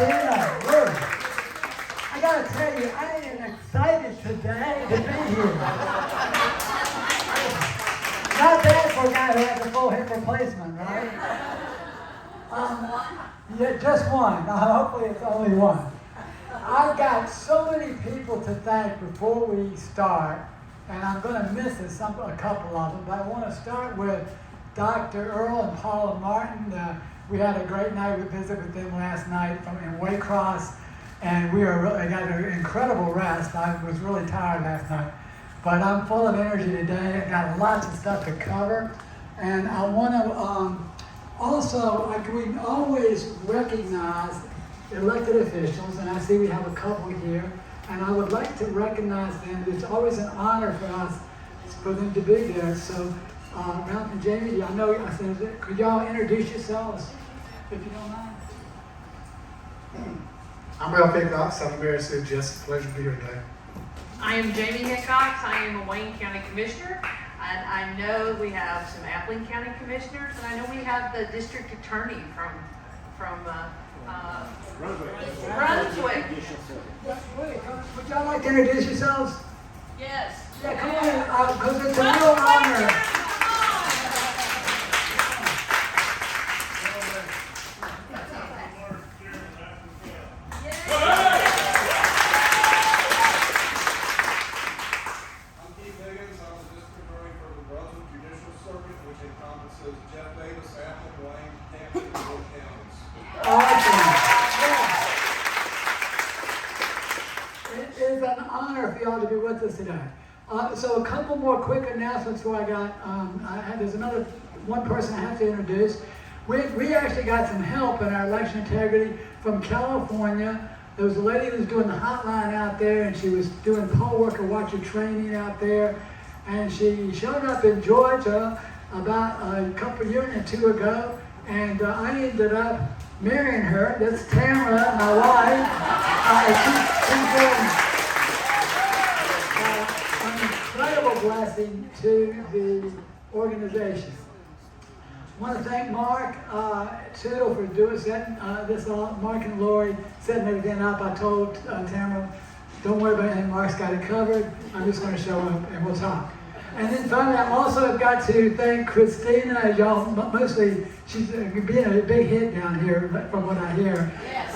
Christina, Ruth. I gotta tell you, I am excited today to be here. Not bad for a guy who has a full hip replacement, right? Yeah, just one. Hopefully it's only one. I've got so many people to thank before we start, and I'm going to miss a couple of them, but I want to start with Dr. Earl and Paula Martin. We had a great night. We visited with them last night in Waycross, and I got an incredible rest. I was really tired last night, but I'm full of energy today. I got lots of stuff to cover, and I want to we always recognize elected officials, and I see we have a couple here, and I would like to recognize them. It's always an honor for us, for them to be there. So, Ralph and Jamie, I know I said it. Could y'all introduce yourselves, if you don't mind? I'm Ralph Hickox. I'm married to Jesup. Pleasure to be here today. I am Jamie Hickox. I am a Wayne County Commissioner. And I know we have some Appling County Commissioners, and I know we have the District Attorney from Brunswick. Would y'all like to introduce yourselves? Yes. Yeah, come on, because it's a real honor. To be with us today. So a couple more quick announcements before I got, there's another one person I have to introduce. We actually got some help in our election integrity from California. There was a lady who was doing the hotline out there, and she was doing poll worker watcher training out there, and she showed up in Georgia about a year and two ago, and I ended up marrying her. That's Tamara, my wife. She's doing incredible blessing to the organization. I want to thank Mark Tootle for doing this. Mark and Lori setting everything up. I told Tamara, don't worry about anything. Mark's got it covered. I'm just going to show up and we'll talk. And then finally, I also have got to thank Christina. Y'all, mostly, she's being a big hit down here from what I hear. Yes.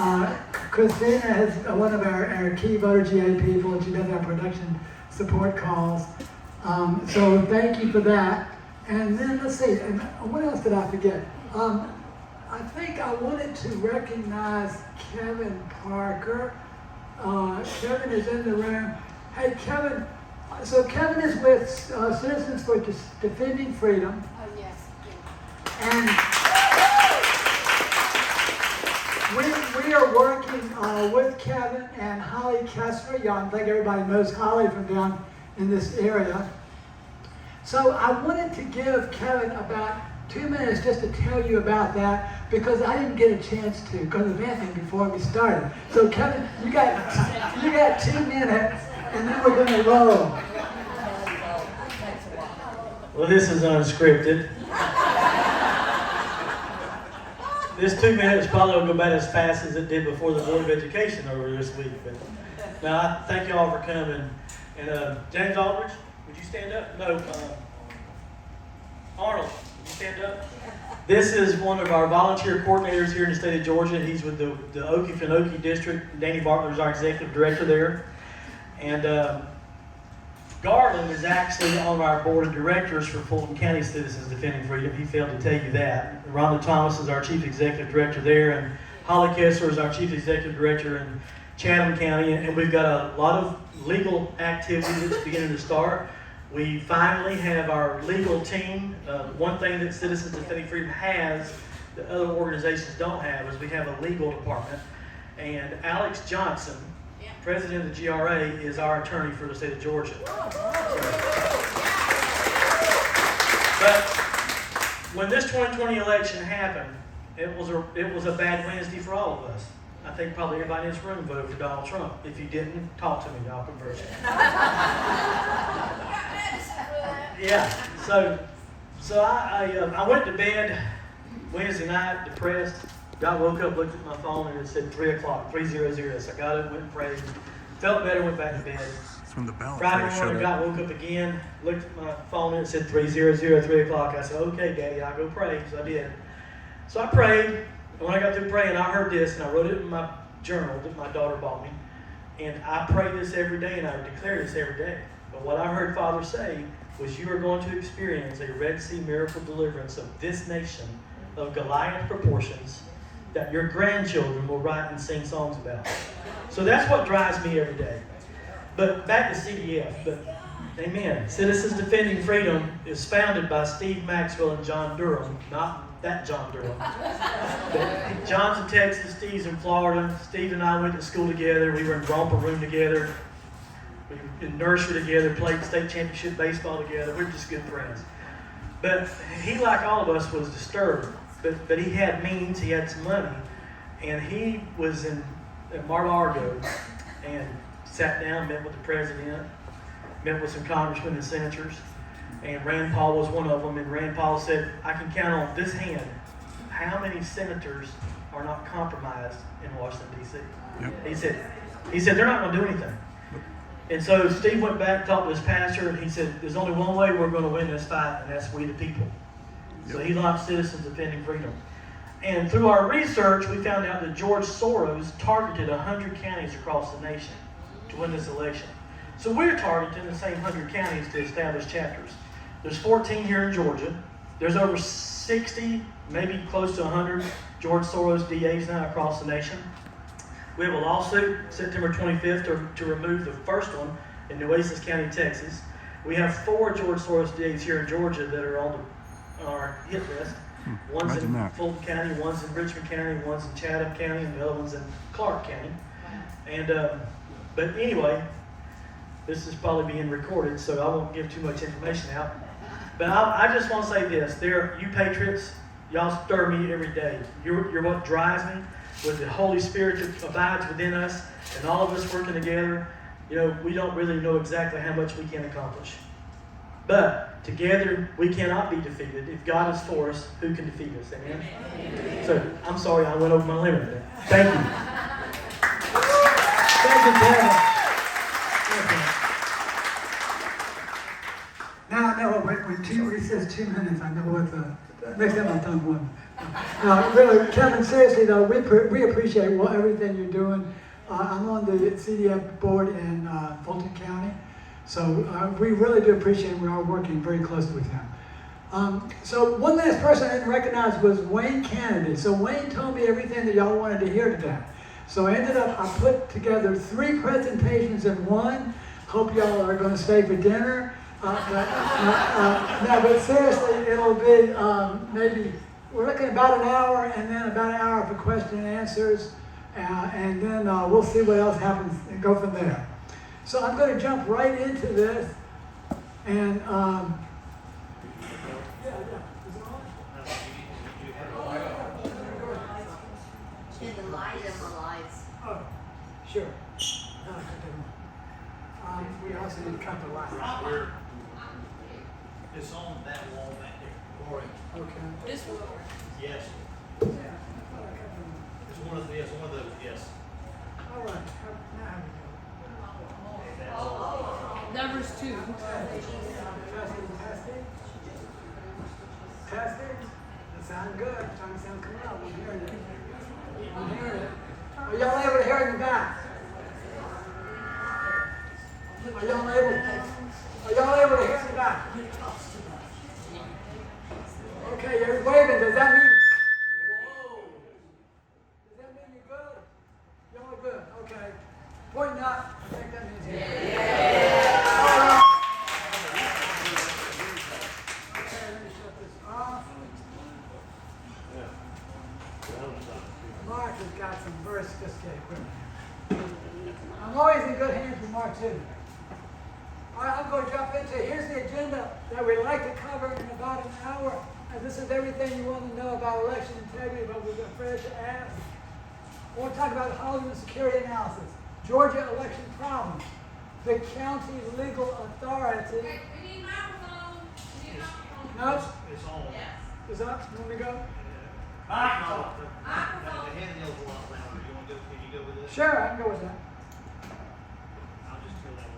Christina is one of our key voter GA people. She does our production support calls. So thank you for that. And then let's see, and what else did I forget? I think I wanted to recognize Kevin Parker. Kevin is in the room. Hey, Kevin. So Kevin is with Citizens for Defending Freedom. Oh, yes. And we are working with Kevin and Holly Kessler. I think everybody knows Holly from down in this area. So I wanted to give Kevin about 2 minutes just to tell you about that, because I didn't get a chance to, because of Anthony before we started. So Kevin, you got 2 minutes, and then we're going to roll. Well, this is unscripted. This 2 minutes probably will go about as fast as it did before the Board of Education earlier this week. But now, I thank you all for coming. And James Aldridge, would you stand up? No, Arnold, would you stand up? This is one of our volunteer coordinators here in the state of Georgia. He's with the Okefenokee District. Danny Bartler is our executive director there. And Garland is actually on our board of directors for Fulton County Citizens Defending Freedom. He failed to tell you that. Rhonda Thomas is our chief executive director there, and Holly Kessler is our chief executive director in Chatham County. And we've got a lot of legal activity that's beginning to start. We finally have our legal team. One thing that Citizens Defending Freedom has that other organizations don't have is we have a legal department. And Alex Johnson, president of the GRA, is our attorney for the state of Georgia. But when this 2020 election happened, it was a bad Wednesday for all of us. I think probably everybody in this room voted for Donald Trump. If you didn't, talk to me, I'll converse you. Yeah, so I went to bed Wednesday night depressed. Got woke up, looked at my phone, and it said 3 o'clock, 3:00. So I got up, went and prayed, felt better, went back to bed. That's when the balance Friday rate morning, showed up. got woke up again, looked at my phone, and it said 3:00, 3 o'clock. I said, okay, Daddy, I'll go pray. So I did. So I prayed, and when I got through praying, I heard this, and I wrote it in my journal that my daughter bought me. And I pray this every day, and I declare this every day. But what I heard Father say was, you are going to experience a Red Sea miracle deliverance of this nation of Goliath proportions that your grandchildren will write and sing songs about. So that's what drives me every day. But back to CDF. But amen. Citizens Defending Freedom is founded by Steve Maxwell and John Durham, not that John Durham. But John's in Texas, Steve's in Florida. Steve and I went to school together. We were in romper room together. We were in nursery together, played state championship baseball together. We're just good friends. But he, like all of us, was disturbed. But he had means, he had some money. And he was in Mar-a-Lago and sat down, met with the president, met with some congressmen and senators. And Rand Paul was one of them. And Rand Paul said, I can count on this hand how many senators are not compromised in Washington, D.C. Yep. He said, they're not going to do anything. And so Steve went back, talked to his pastor, and he said, there's only one way we're going to win this fight, and that's we the people. So he launched Citizens Defending Freedom. And through our research, we found out that George Soros targeted 100 counties across the nation to win this election. So we're targeting the same 100 counties to establish chapters. There's 14 here in Georgia. There's over 60, maybe close to 100 George Soros DAs now across the nation. We have a lawsuit September 25th to remove the first one in Nueces County, Texas. We have 4 George Soros DAs here in Georgia that are on our hit list. One's in Fulton County, one's in Richmond County, one's in Chatham County, and the other one's in Clark County. And but anyway, this is probably being recorded, so I won't give too much information out. But I just want to say this: you patriots, y'all stir me every day. You're what drives me. With the Holy Spirit that abides within us, and all of us working together, we don't really know exactly how much we can accomplish. But together, we cannot be defeated. If God is for us, who can defeat us? Amen? So, I'm sorry I went over my limit there. Thank you. Thank you, Kevin. Now I know when he says 2 minutes, I know what the next time I done one. Really, Kevin, seriously though, we appreciate everything you're doing. I'm on the CDF board in Fulton County, so we really do appreciate. We are working very closely with him. So one last person I didn't recognize was Wayne Kennedy. So Wayne told me everything that y'all wanted to hear today. So I put together 3 presentations in one. Hope y'all are going to stay for dinner. No, but seriously, it'll be maybe, we're looking at about an hour, and then about an hour for question and answers, and then we'll see what else happens and go from there. So I'm going to jump right into this, and Should the light and the lights. oh, sure. We also need to cut the lights. It's on that wall back there. Or, Okay. This one. yes, Yeah. it's one of those, yes. All right. Now Numbers 2. Testing. Testing. That sounds good. Trying to sound come out. I'm hearing it. I'm hearing it. Are y'all able to hear it in the back? Are y'all able to hear it in the back? Okay, you're waving. Does that mean? Whoa. Does that mean you're good? Y'all are good. Okay. Pointing up. I think that means you're good. Yeah. All right. Okay, let me shut this off. Mark has got some very sophisticated equipment. I'm always in good hands with Mark too. All right, I'm going to jump into it. Here's the agenda that we'd like to cover in about an hour. And this is everything you want to know about election integrity, but we're afraid to ask. I want to talk about housing and security analysis, Georgia election problems, the county legal authority. We need microphone. No, It's on. is up? You want me to go? The handheld a lot louder. You want to go? Can you go with this? Sure, I can go with that. I'll just turn that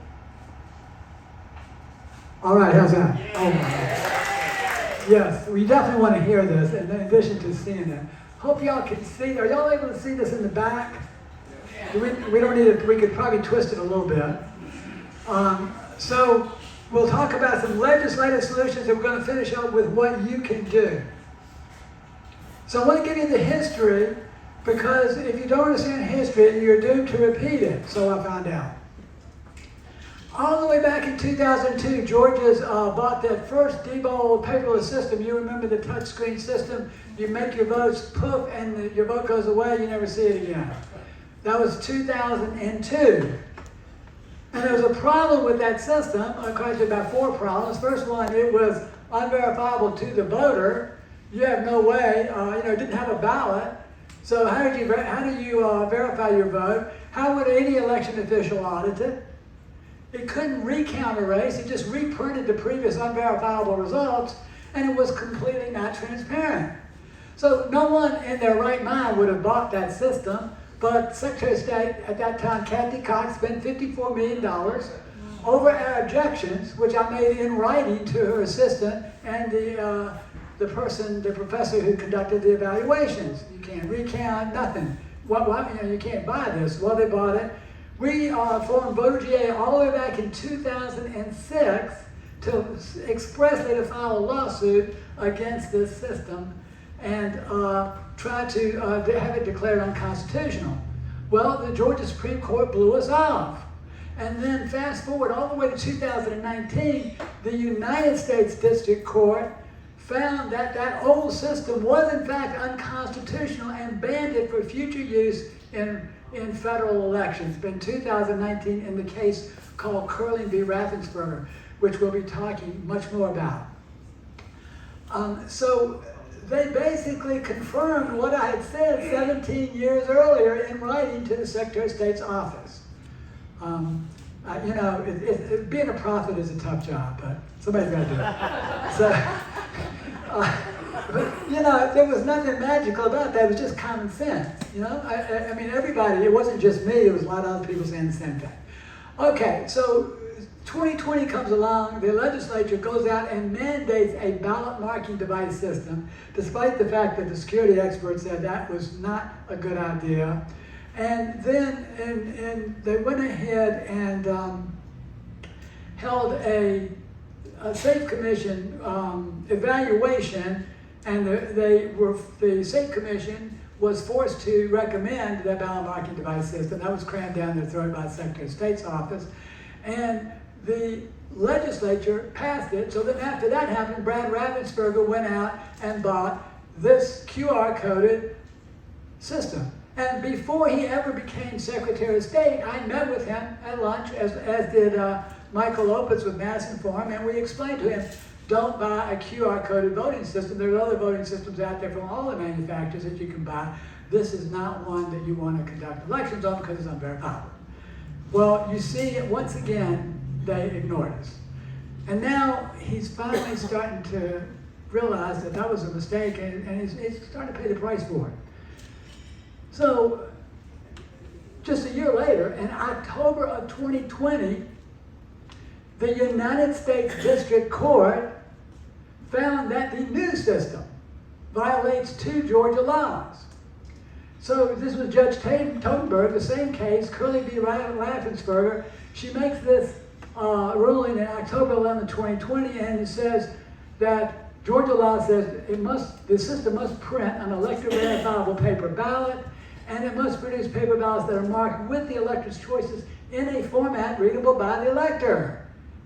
All right, how's that? Oh, my God. Yes, we definitely want to hear this, in addition to seeing it. Hope y'all can see. Are y'all able to see this in the back? We don't need it. We could probably twist it a little bit. So we'll talk about some legislative solutions, and we're going to finish up with what you can do. So I want to give you the history, because if you don't understand history, you're doomed to repeat it. So I found out. All the way back in 2002, Georgia's bought that first deball paperless system. You remember the touchscreen system? You make your votes, poof, and your vote goes away. You never see it again. That was 2002. And there was a problem with that system. Actually, about 4 problems. First one, it was unverifiable to the voter. You have no way. It didn't have a ballot. So how do you verify your vote? How would any election official audit it? It couldn't recount a race. It just reprinted the previous unverifiable results, and it was completely not transparent. So no one in their right mind would have bought that system, but Secretary of State at that time, Kathy Cox, spent $54 million over our objections, which I made in writing to her assistant and the professor who conducted the evaluations. You can't recount, nothing. You can't buy this. Well, they bought it. We formed Voter GA all the way back in 2006 to expressly to file a lawsuit against this system and try to have it declared unconstitutional. Well, the Georgia Supreme Court blew us off. And then fast forward all the way to 2019, the United States District Court found that that old system was in fact unconstitutional and banned it for future use in federal elections. In 2019 in the case called Curling v. Raffensperger, which we'll be talking much more about. So they basically confirmed what I had said 17 years earlier in writing to the Secretary of State's office. Being a prophet is a tough job, but somebody's got to do it. So, there was nothing magical about that. It was just common sense. I mean, everybody, it wasn't just me, it was a lot of other people saying the same thing. Okay, so 2020 comes along, the legislature goes out and mandates a ballot marking device system, despite the fact that the security experts said that was not a good idea. And then they went ahead and held a Safe Commission evaluation, and the Safe Commission was forced to recommend that ballot marking device system. That was crammed down their throat by the Secretary of State's office. And the legislature passed it. So then after that happened, Brad Raffensperger went out and bought this QR-coded system. And before he ever became Secretary of State, I met with him at lunch, as did Michael Lopez with Madison Forum, and we explained to him, don't buy a QR-coded voting system. There are other voting systems out there from all the manufacturers that you can buy. This is not one that you want to conduct elections on because it's unverifiable. Well, you see, once again, they ignored us. And now he's finally starting to realize that that was a mistake, and he's starting to pay the price for it. So, just a year later, in October of 2020, the United States District Court found that the new system violates 2 Georgia laws. So this was Judge Totenberg, the same case, Curly v. Raffensperger. She makes this ruling in October 11, 2020, and it says that Georgia law says the system must print an elector verifiable paper ballot, and it must produce paper ballots that are marked with the elector's choices in a format readable by the elector.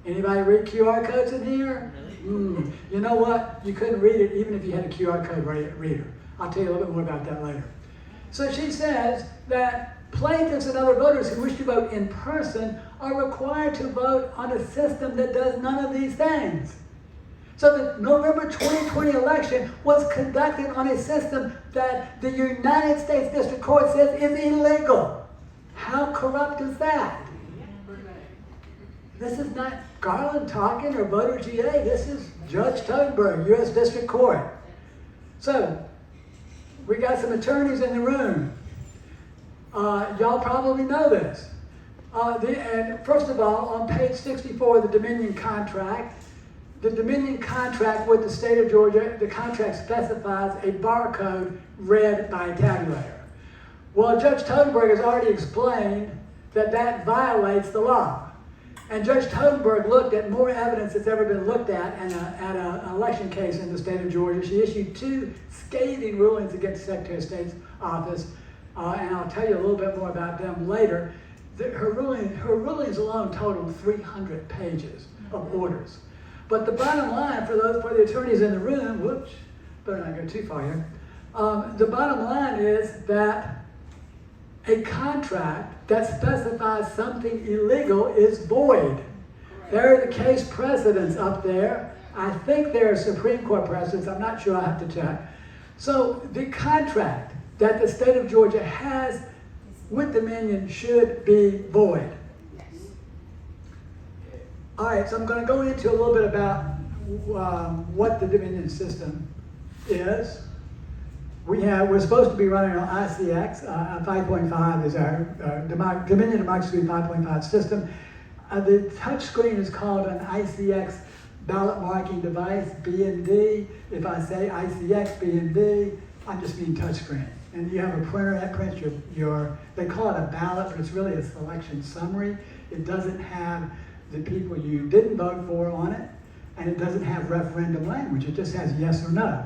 Anybody read QR codes in here? You know what? You couldn't read it even if you had a QR code reader. I'll tell you a little bit more about that later. So she says that plaintiffs and other voters who wish to vote in person are required to vote on a system that does none of these things. So the November 2020 election was conducted on a system that the United States District Court says is illegal. How corrupt is that? This is not Garland talking or Voter GA. This is Judge Totenberg, U.S. District Court. So We got some attorneys in the room. Y'all probably know this. And first of all, on page 64 of the Dominion contract, the Dominion contract with the state of Georgia, the contract specifies a barcode read by a tabulator. Well, Judge Totenberg has already explained that that violates the law. And Judge Totenberg looked at more evidence that's ever been looked at in an election case in the state of Georgia. She issued 2 scathing rulings against the Secretary of State's office, and I'll tell you a little bit more about them later. Her rulings alone totaled 300 pages of orders. But the bottom line for the attorneys in the room, whoops, better not go too far here. The bottom line is that a contract that specifies something illegal is void. There are the case precedents up there. I think there are Supreme Court precedents. I'm not sure. I have to check. So the contract that the state of Georgia has with Dominion should be void. All right, so I'm going to go into a little bit about what the Dominion system is. We're supposed to be running on ICX. 5.5 is our Dominion Democracy 5.5 system. The touch screen is called an ICX ballot marking device, B&D. If I say ICX, B&D, I just mean touch screen. And you have a printer that prints they call it a ballot, but it's really a selection summary. It doesn't have the people you didn't vote for on it, and it doesn't have referendum language. It just has yes or no.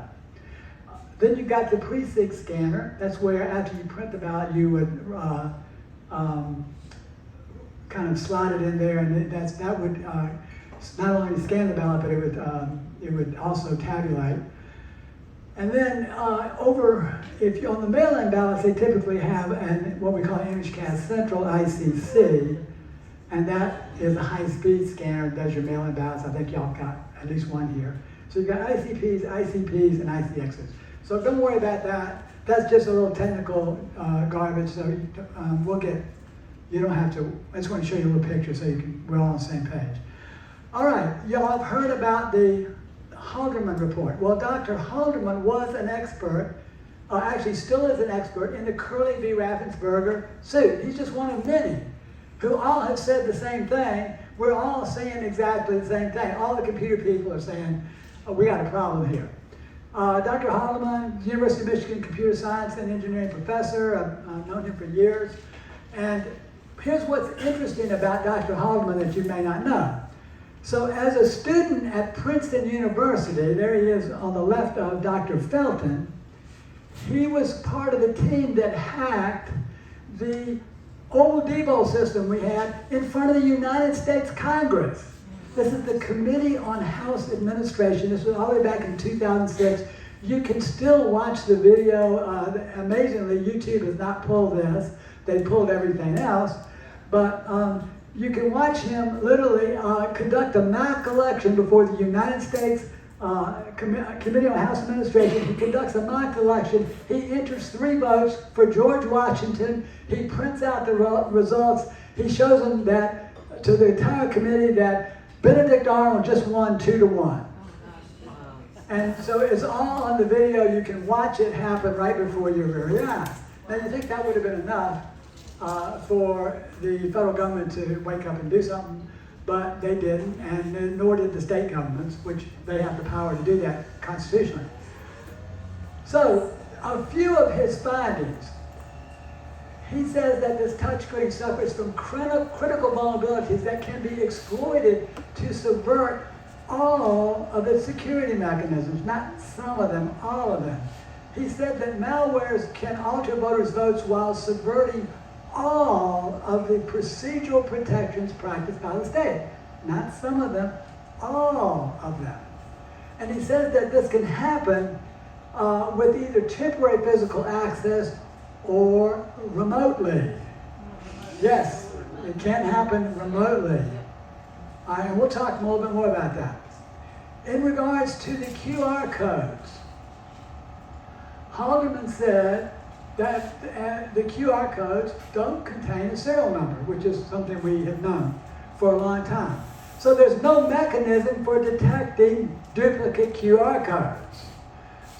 Then you got the precinct scanner. That's where after you print the ballot, you would kind of slide it in there, and that would not only scan the ballot, but it would also tabulate. And then if you're on the mail-in ballots, they typically have what we call ImageCast Central ICC, and that is a high-speed scanner that does your mail-in ballots. I think y'all got at least one here. So you've got ICPs, ICPs, and ICXs. So don't worry about that. That's just a little technical garbage. So you don't have to. I just want to show you a little picture so we're all on the same page. All right, y'all have heard about the Halderman report. Well, Dr. Halderman was an expert, actually still is an expert, in the Curley v. Raffensperger suit. He's just one of many who all have said the same thing. We're all saying exactly the same thing. All the computer people are saying, we got a problem here. Dr. Halderman, University of Michigan computer science and engineering professor. I've known him for years. And here's what's interesting about Dr. Halderman that you may not know. So as a student at Princeton University, there he is on the left of Dr. Felton, he was part of the team that hacked the old Debo system we had in front of the United States Congress. This is the Committee on House Administration. This was all the way back in 2006. You can still watch the video. Amazingly, YouTube has not pulled this. They pulled everything else. But you can watch him literally conduct a mock election before the United States Committee on House Administration. He conducts a mock election. He enters 3 votes for George Washington. He prints out the results. He shows them that to the entire committee that Benedict Arnold just won 2-1. And so it's all on the video. You can watch it happen right before your very eyes. Now you think that would have been enough for the federal government to wake up and do something, but they didn't, and nor did the state governments, which they have the power to do that constitutionally. So a few of his findings. He says that this touchscreen suffers from critical vulnerabilities that can be exploited to subvert all of its security mechanisms, not some of them, all of them. He said that malwares can alter voters' votes while subverting all of the procedural protections practiced by the state. Not some of them, all of them. And he says that this can happen with either temporary physical access or remotely. Yes, it can happen remotely. And we'll talk a little bit more about that. In regards to the QR codes, Halderman said that the QR codes don't contain a serial number, which is something we have known for a long time. So there's no mechanism for detecting duplicate QR codes.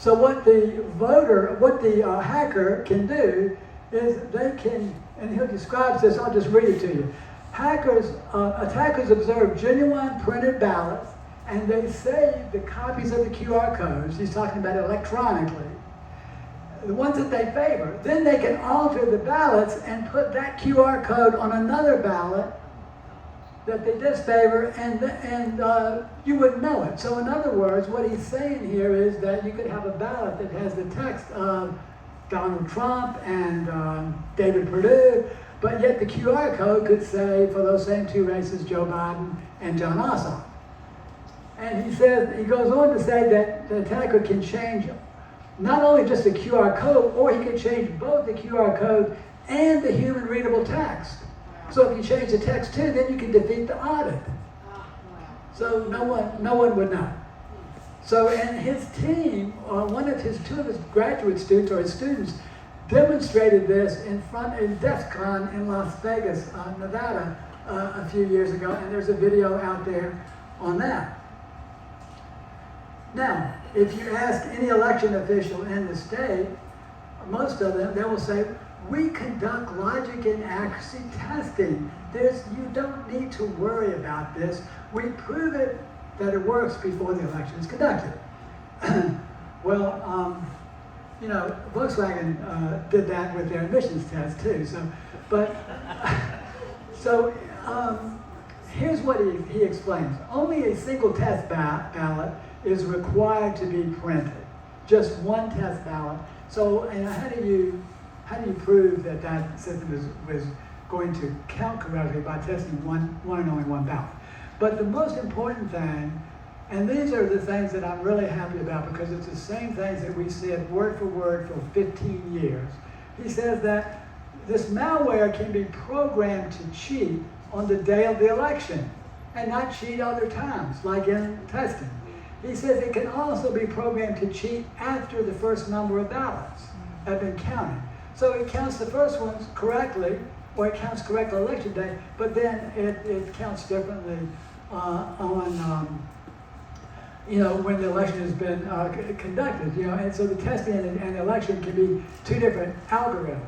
So what the hacker can do is they can, and he describes this, I'll just read it to you. Attackers observe genuine printed ballots, and they save the copies of the QR codes, he's talking about electronically, the ones that they favor. Then they can alter the ballots and put that QR code on another ballot that they disfavor, and you wouldn't know it. So in other words, what he's saying here is that you could have a ballot that has the text of Donald Trump and David Perdue, but yet the QR code could say, for those same two races, Joe Biden and John Ossoff. And he says, he goes on to say that the attacker can change not only just the QR code, or he can change both the QR code and the human readable text. So if you change the text too, then you can defeat the audit. So no one would know. So, and his team, two of his graduate students or his students demonstrated this in DEF CON in Las Vegas, Nevada, a few years ago, and there's a video out there on that. Now, if you ask any election official in the state, most of them, they will say, we conduct logic and accuracy testing. You don't need to worry about this. We prove it that it works before the election is conducted. Well, Volkswagen did that with their emissions test too. Here's what he explains. Only a single test ballot is required to be printed. Just one test ballot. So, and how do you prove that system was going to count correctly by testing one and only one ballot? But the most important thing, and these are the things that I'm really happy about because it's the same things that we said word for word for 15 years. He says that this malware can be programmed to cheat on the day of the election and not cheat other times, like in testing. He says it can also be programmed to cheat after the first number of ballots have been counted. So it counts the first ones correctly, or it counts correctly election day, but then it counts differently when the election has been conducted. And so the testing and the election can be two different algorithms.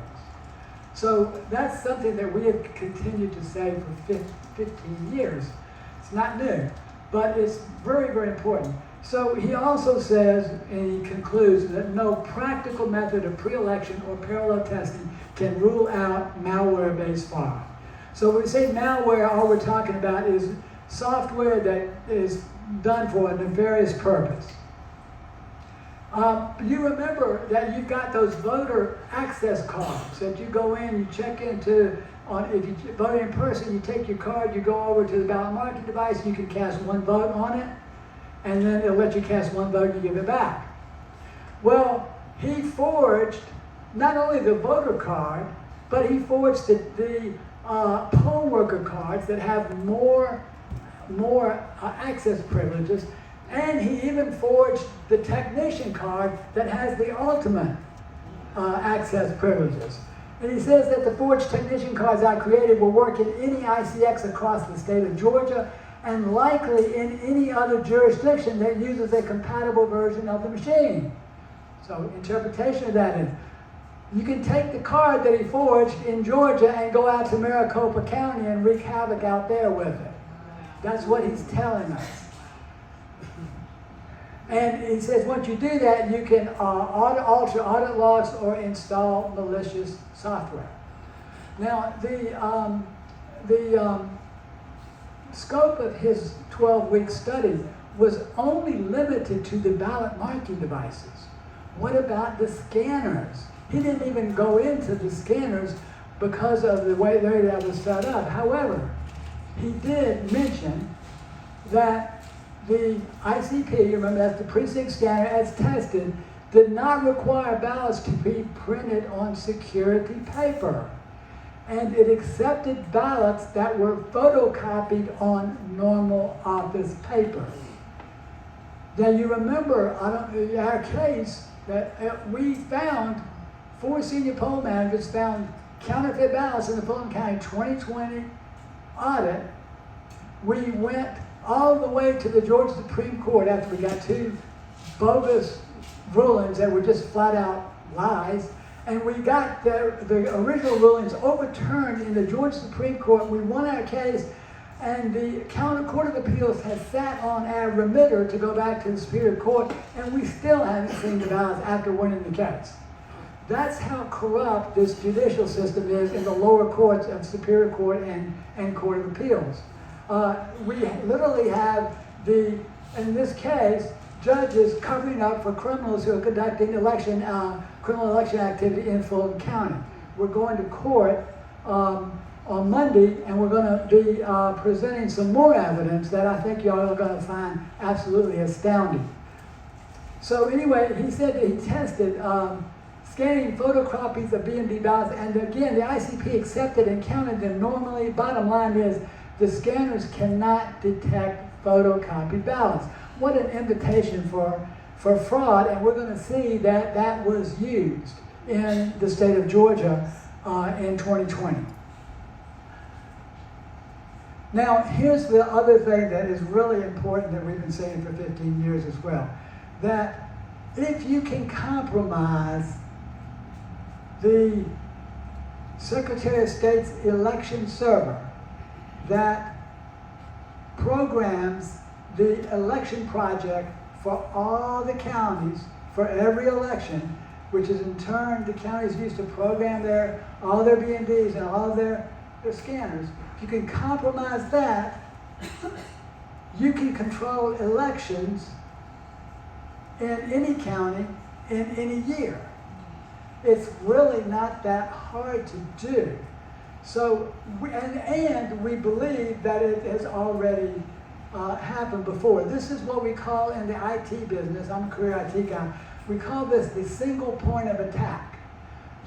So that's something that we have continued to say for 15 years. It's not new, but it's very, very important. So he also says, and he concludes, that no practical method of pre-election or parallel testing can rule out malware-based fraud. So when we say malware, all we're talking about is software that is done for a nefarious purpose. You remember that you've got those voter access cards that you go in, you check into, if you vote in person, you take your card, you go over to the ballot marking device, you can cast one vote on it, and then it'll let you cast one vote and you give it back. Well, he forged not only the voter card, but he forged the poll worker cards that have more access privileges, and he even forged the technician card that has the ultimate access privileges. And he says that the forged technician cards I created will work in any ICX across the state of Georgia, and likely in any other jurisdiction that uses a compatible version of the machine. So interpretation of that is, you can take the card that he forged in Georgia and go out to Maricopa County and wreak havoc out there with it. That's what he's telling us. And he says once you do that, you can alter audit logs or install malicious software. Now, the scope of his 12-week study was only limited to the ballot marking devices. What about the scanners? He didn't even go into the scanners because of the way that was set up. However, he did mention that the ICP, remember that's the precinct scanner as tested, did not require ballots to be printed on security paper. And it accepted ballots that were photocopied on normal office paper. Now you remember in our case that we found, 4 senior poll managers found counterfeit ballots in the Fulton County 2020 audit. We went all the way to the Georgia Supreme Court after we got 2 bogus rulings that were just flat out lies. And we got the original rulings overturned in the Georgia Supreme Court. We won our case, and the Court of Appeals has sat on our remitter to go back to the Superior Court, and we still haven't seen the ballots after winning the case. That's how corrupt this judicial system is in the lower courts of Superior Court and Court of Appeals. We literally have in this case, judges covering up for criminals who are conducting criminal election activity in Fulton County. We're going to court on Monday, and we're going to be presenting some more evidence that I think y'all are going to find absolutely astounding. So anyway, he said that he tested scanning photocopies of B&B ballots, and again, the ICP accepted and counted them normally. Bottom line is, the scanners cannot detect photocopied ballots. What an invitation for fraud, and we're going to see that that was used in the state of Georgia in 2020. Now, here's the other thing that is really important that we've been saying for 15 years as well, that if you can compromise the Secretary of State's election server that programs the election project for all the counties for every election, which is in turn the counties used to program all their B&Ds and all their scanners. If you can compromise that, you can control elections in any county in any year. It's really not that hard to do. So, and we believe that it has already happened before. This is what we call in the IT business, I'm a career IT guy, we call this the single point of attack.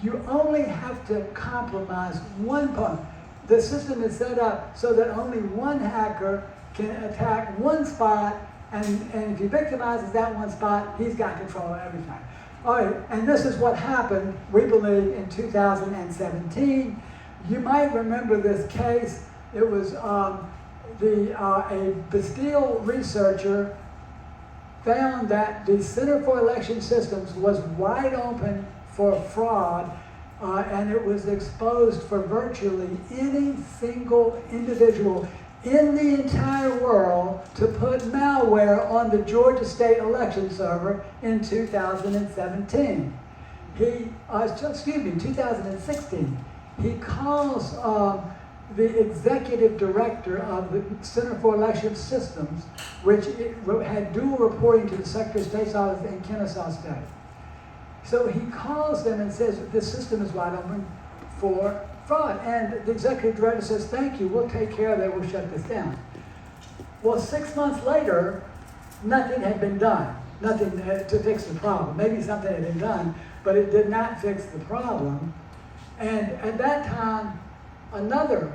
You only have to compromise one point. The system is set up so that only one hacker can attack one spot, and if he victimizes that one spot, he's got control of everything. All right, and this is what happened, we believe, in 2017. You might remember this case. It was a Bastille researcher found that the Center for Election Systems was wide open for fraud, and it was exposed for virtually any single individual in the entire world to put malware on the Georgia State election server in 2017. 2016. He calls the executive director of the Center for Election Systems, which had dual reporting to the Secretary of State's office in Kennesaw State. So he calls them and says, this system is wide open for fraud. And the executive director says, thank you, we'll take care of it, we'll shut this down. Well, 6 months later, nothing had been done. Nothing to fix the problem. Maybe something had been done, but it did not fix the problem. And at that time, another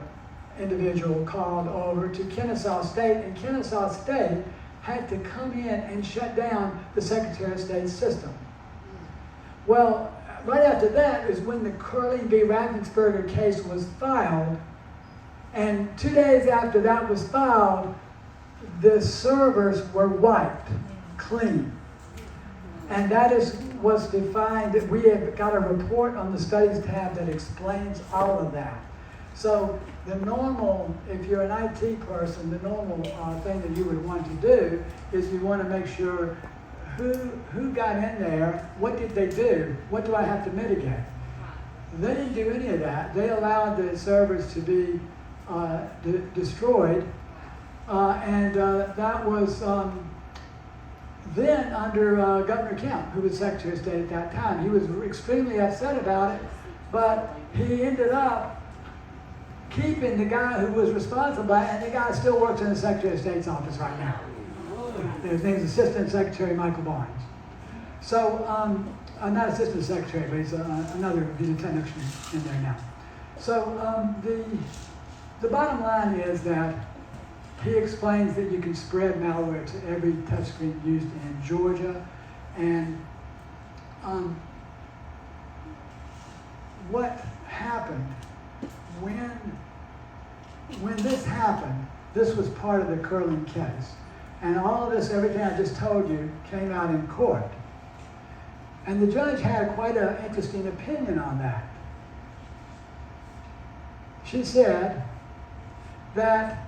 individual called over to Kennesaw State, and Kennesaw State had to come in and shut down the Secretary of State's system. Well, right after that is when the Curling v. Raffensperger case was filed, and 2 days after that was filed, the servers were wiped clean. And that was defined, that we have got a report on the studies tab that explains all of that. So the normal, if you're an IT person, the normal thing that you would want to do is you want to make sure who got in there, what did they do, what do I have to mitigate? They didn't do any of that. They allowed the servers to be destroyed, and that was then under Governor Kemp, who was Secretary of State at that time. He was extremely upset about it, but he ended up keeping the guy who was responsible, and the guy still works in the Secretary of State's office right now. His name's Assistant Secretary Michael Barnes. So, not Assistant Secretary, but he's a technician in there now. So, the bottom line is that he explains that you can spread malware to every touchscreen used in Georgia, and what happened when this happened, this was part of the Curling case. And all of this, everything I just told you, came out in court. And the judge had quite an interesting opinion on that. She said that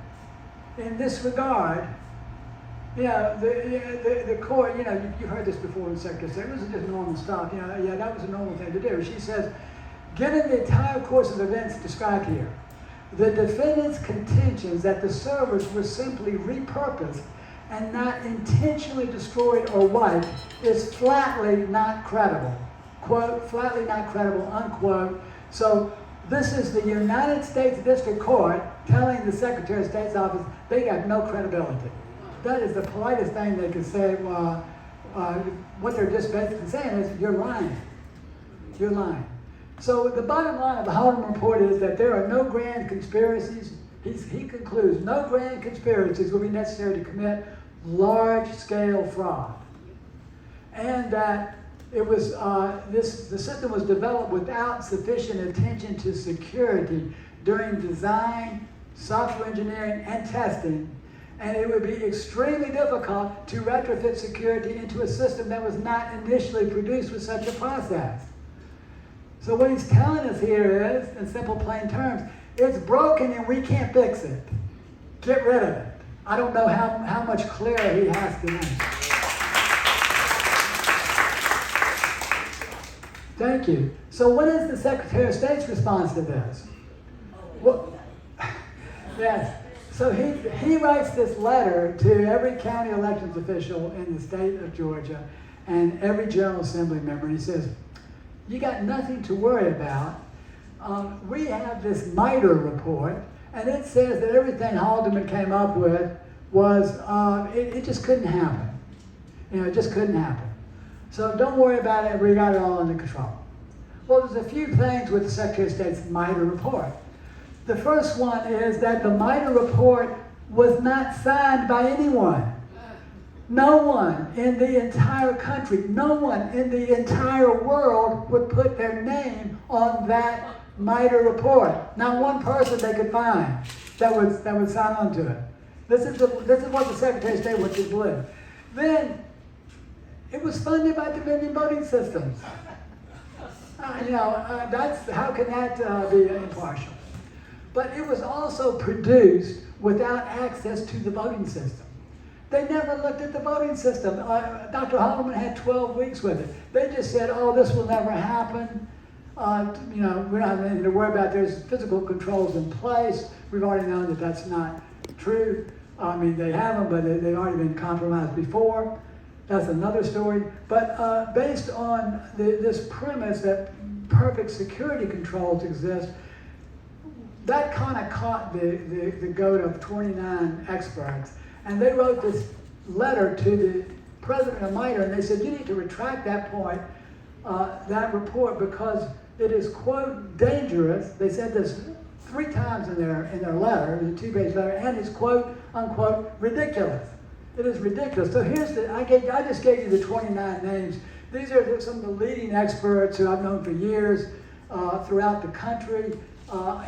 in this regard, the court, you heard this before in the Secretary of State, it was just normal stuff, that was a normal thing to do. She says, given the entire course of events described here, the defendant's contentions that the servers were simply repurposed and not intentionally destroyed or wiped is flatly not credible. Quote, flatly not credible, unquote. So this is the United States District Court telling the Secretary of State's office they got no credibility. That is the politest thing they could say. What they're just basically saying is, you're lying. You're lying. So the bottom line of the Haldeman report is that there are no grand conspiracies. He concludes no grand conspiracies will be necessary to commit large-scale fraud, and that it was the system was developed without sufficient attention to security during design, software engineering, and testing, and it would be extremely difficult to retrofit security into a system that was not initially produced with such a process. So what he's telling us here is, in simple, plain terms, it's broken and we can't fix it. Get rid of it. I don't know how much clearer he has to make. Thank you. So what is the Secretary of State's response to this? Well, yes. So he writes this letter to every county elections official in the state of Georgia and every General Assembly member. And he says, you got nothing to worry about. We have this MITRE report, and it says that everything Haldeman came up with was, it just couldn't happen. It just couldn't happen. So don't worry about it, we got it all under control. Well, there's a few things with the Secretary of State's MITRE report. The first one is that the MITRE report was not signed by anyone. No one in the entire country, no one in the entire world would put their name on that MITRE report. Not one person they could find that would sign on to it. This is what the Secretary of State wants you to believe. Then, it was funded by Dominion Voting Systems. That's how can that be impartial? But it was also produced without access to the voting system. They never looked at the voting system. Dr. Haldeman had 12 weeks with it. They just said, oh, this will never happen. We don't have anything to worry about. There's physical controls in place. We've already known that that's not true. They have them, but they've already been compromised before. That's another story. But based on this premise that perfect security controls exist, that kind of caught the goat of 29 experts. And they wrote this letter to the president of MITRE, and they said, you need to retract that point, that report, because it is, quote, dangerous. They said this 3 times in their letter, the 2-page letter, and it's, quote, unquote, ridiculous. It is ridiculous. So here's I just gave you the 29 names. These are some of the leading experts who I've known for years throughout the country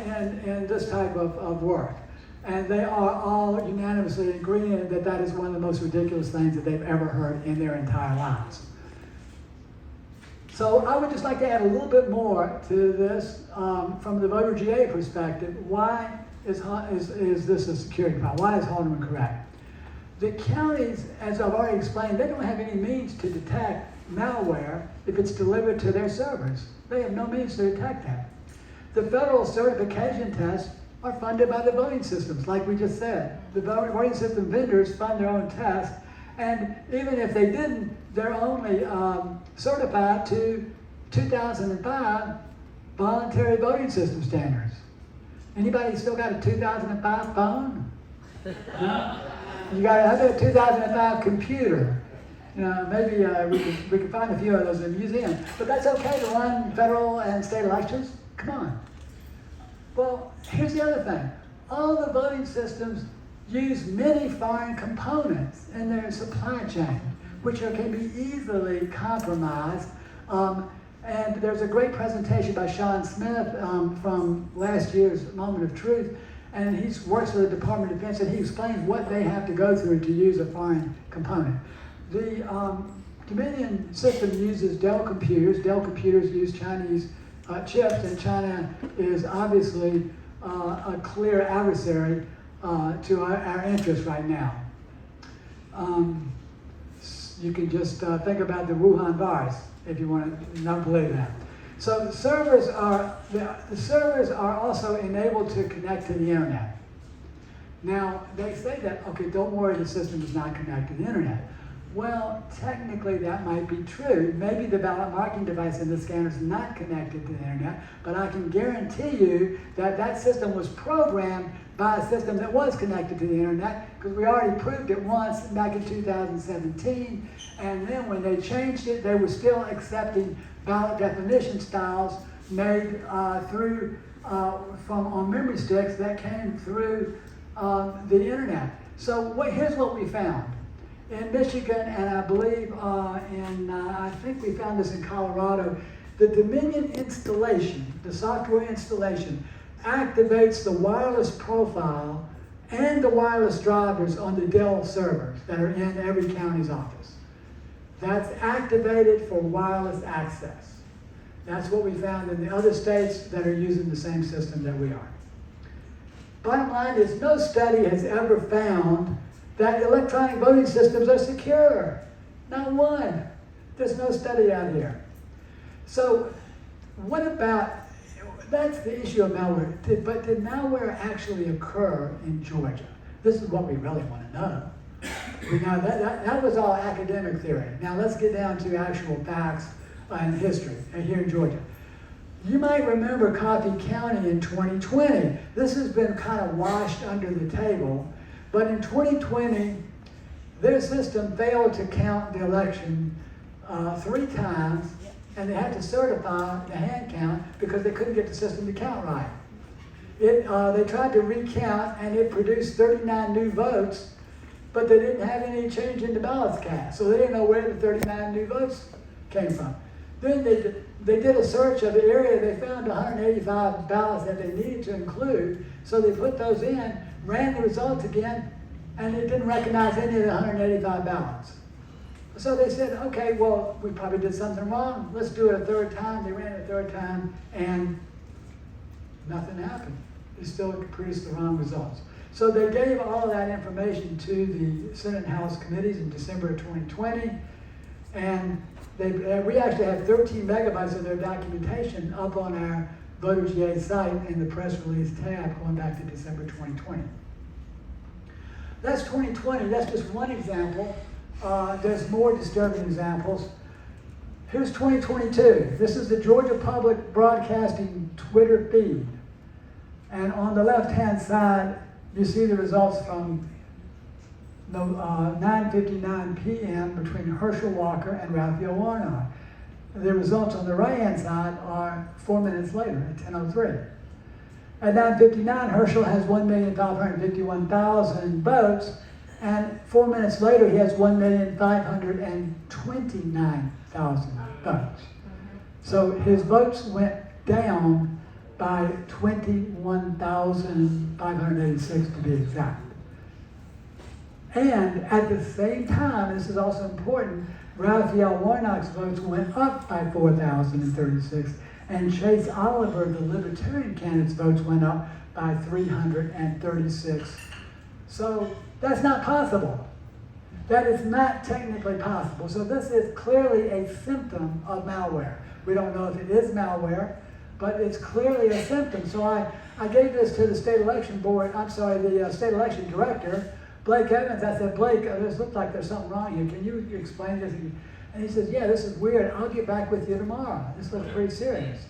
in this type of work. And they are all unanimously agreeing that that is one of the most ridiculous things that they've ever heard in their entire lives. So I would just like to add a little bit more to this from the voter GA perspective. Why is this a security problem? Why is Haldeman correct? The counties, as I've already explained, they don't have any means to detect malware if it's delivered to their servers. They have no means to detect that. The federal certification tests are funded by the voting systems, like we just said. The voting system vendors fund their own tests, and even if they didn't, they're only certified to 2005 voluntary voting system standards. Anybody still got a 2005 phone? No? You got a 2005 computer. Maybe we could find a few of those in a museum. But that's okay to run federal and state elections? Come on. Well, here's the other thing. All the voting systems use many foreign components in their supply chain, which can be easily compromised. And there's a great presentation by Sean Smith from last year's Moment of Truth, and he works for the Department of Defense, and he explains what they have to go through to use a foreign component. The Dominion system uses Dell computers. Dell computers use Chinese chips, and China is obviously a clear adversary to our interests right now. You can just think about the Wuhan virus if you want to not believe that. So the servers are also enabled to connect to the internet. Now they say that, okay, don't worry, the system is not connected to the internet. Well, technically that might be true. Maybe the ballot marking device in the scanner is not connected to the internet, but I can guarantee you that that system was programmed by a system that was connected to the internet, because we already proved it once back in 2017, and then when they changed it, they were still accepting ballot definition styles made from on memory sticks that came through the internet. So here's what we found. In Michigan, and I believe I think we found this in Colorado, the Dominion installation, the software installation, activates the wireless profile and the wireless drivers on the Dell servers that are in every county's office. That's activated for wireless access. That's what we found in the other states that are using the same system that we are. Bottom line is, no study has ever found that electronic voting systems are secure. Not one. There's no study out here. So what about, that's the issue of malware. But did malware actually occur in Georgia? This is what we really want to know. Now that was all academic theory. Now let's get down to actual facts and history here in Georgia. You might remember Coffee County in 2020. This has been kind of washed under the table. But in 2020, their system failed to count the election 3 times, and they had to certify the hand count because they couldn't get the system to count right. They tried to recount, and it produced 39 new votes, but they didn't have any change in the ballots cast, so they didn't know where the 39 new votes came from. Then they did a search of the area. They found 185 ballots that they needed to include, so they put those in, ran the results again, and it didn't recognize any of the 185 ballots. So they said, okay, well, we probably did something wrong. Let's do it a 3rd time. They ran it a 3rd time, and nothing happened. They still produced the wrong results. So they gave all of that information to the Senate and House committees in December of 2020, and we actually have 13 megabytes of their documentation up on our Voters Yay site in the press release tab going back to December 2020. That's 2020. That's just one example. There's more disturbing examples. Here's 2022. This is the Georgia Public Broadcasting Twitter feed. And on the left-hand side, you see the results from 9:59 p.m. between Herschel Walker and Raphael Warnock. The results on the right-hand side are 4 minutes later at 10:03. At 9:59, Herschel has 1,551,000 votes, and 4 minutes later, he has 1,529,000 votes. So his votes went down by 21,586 to be exact. And at the same time, this is also important, Raphael Warnock's votes went up by 4,036, and Chase Oliver, the Libertarian candidate's votes went up by 336. So that's not possible. That is not technically possible. So this is clearly a symptom of malware. We don't know if it is malware, but it's clearly a symptom. So I gave this to the state election board, the state election director, Blake Evans. I said, Blake, this looks like there's something wrong here. Can you explain this? And he says, yeah, this is weird. I'll get back with you tomorrow. This looks pretty serious.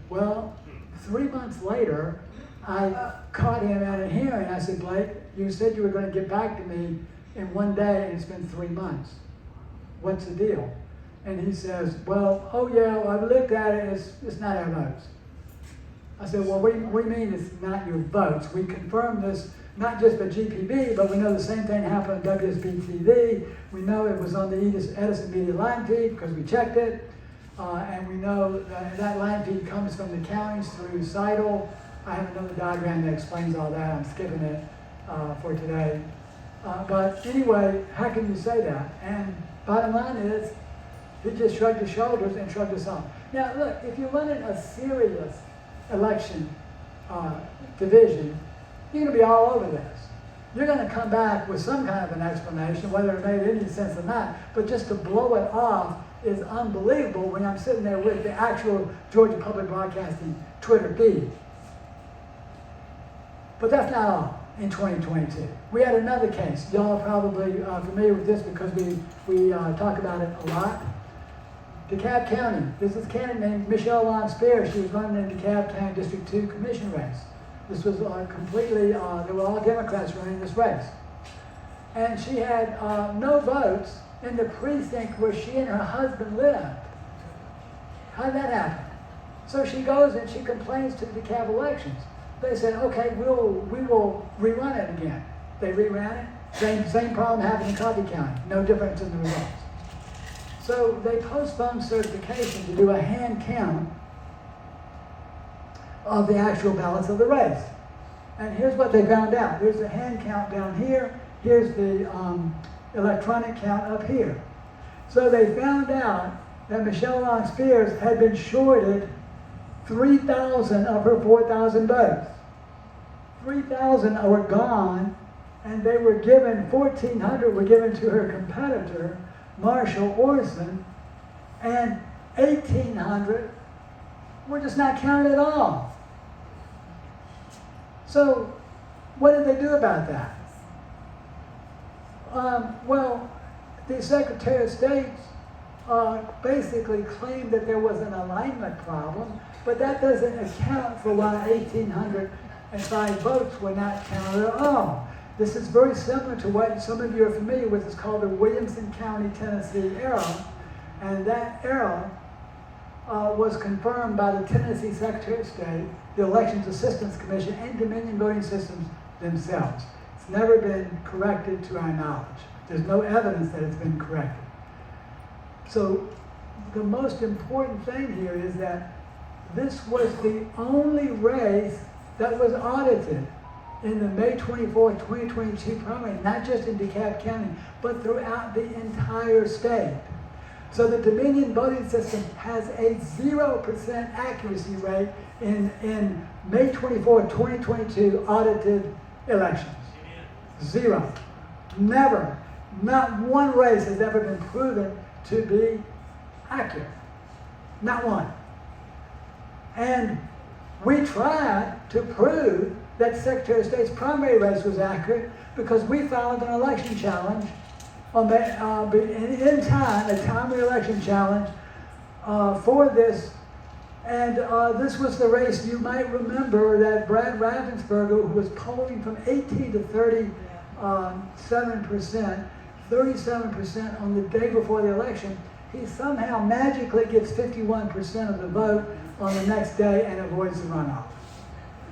Well, 3 months later, I caught him at a hearing. I said, Blake, you said you were going to get back to me in 1 day, and it's been 3 months. What's the deal? And he says, well, oh yeah, well, I've looked at it, it's not our votes. I said, well, what do you mean it's not your votes? We confirmed this, not just by GPB, but we know the same thing happened on WSB-TV. We know it was on the Edison Media line feed because we checked it. And we know that line feed comes from the counties through CITL. I have another diagram that explains all that. I'm skipping it for today. But anyway, how can you say that? And bottom line is, he just shrugged his shoulders and shrugged us off. Now look, if you're running a serious election division, you're going to be all over this. You're going to come back with some kind of an explanation, whether it made any sense or not. But just to blow it off is unbelievable when I'm sitting there with the actual Georgia Public Broadcasting Twitter feed. But that's not all in 2022. We had another case. Y'all are probably familiar with this because we talk about it a lot. DeKalb County. This is a candidate named Michelle Lon Spears. She was running in DeKalb County District 2 Commission race. This was completely, they were all Democrats running this race. And she had no votes in the precinct where she and her husband lived. How did that happen? So she goes and she complains to the DeKalb elections. They said, okay, we will rerun it again. They reran it. Same problem happened in Coffee County. No difference in the results. So they postponed certification to do a hand count of the actual ballots of the race. And here's what they found out. There's the hand count down here. Here's the electronic count up here. So they found out that Michelle Lon Spears had been shorted 3,000 of her 4,000 votes. 3,000 were gone, and they were given, 1,400 were given to her competitor, Marshall Orson, and 1,800 were just not counted at all. So, what did they do about that? Well, the Secretary of State basically claimed that there was an alignment problem, but that doesn't account for why 1,805 votes were not counted at all. This is very similar to what some of you are familiar with. It's called the Williamson County, Tennessee era, and that era was confirmed by the Tennessee Secretary of State, the Elections Assistance Commission, and Dominion Voting Systems themselves. It's never been corrected to our knowledge. There's no evidence that it's been corrected. So the most important thing here is that this was the only race that was audited in the May 24, 2022 primary, not just in DeKalb County, but throughout the entire state. So the Dominion voting system has a 0% accuracy rate in May 24, 2022 audited elections. Zero. Never. Not one race has ever been proven to be accurate. Not one. And we tried to prove that Secretary of State's primary race was accurate because we filed an election challenge in time, a timely election challenge for this. And this was the race, you might remember, that Brad Raffensperger, who was polling from 18 to 37% on the day before the election, he somehow magically gets 51% of the vote on the next day and avoids the runoff.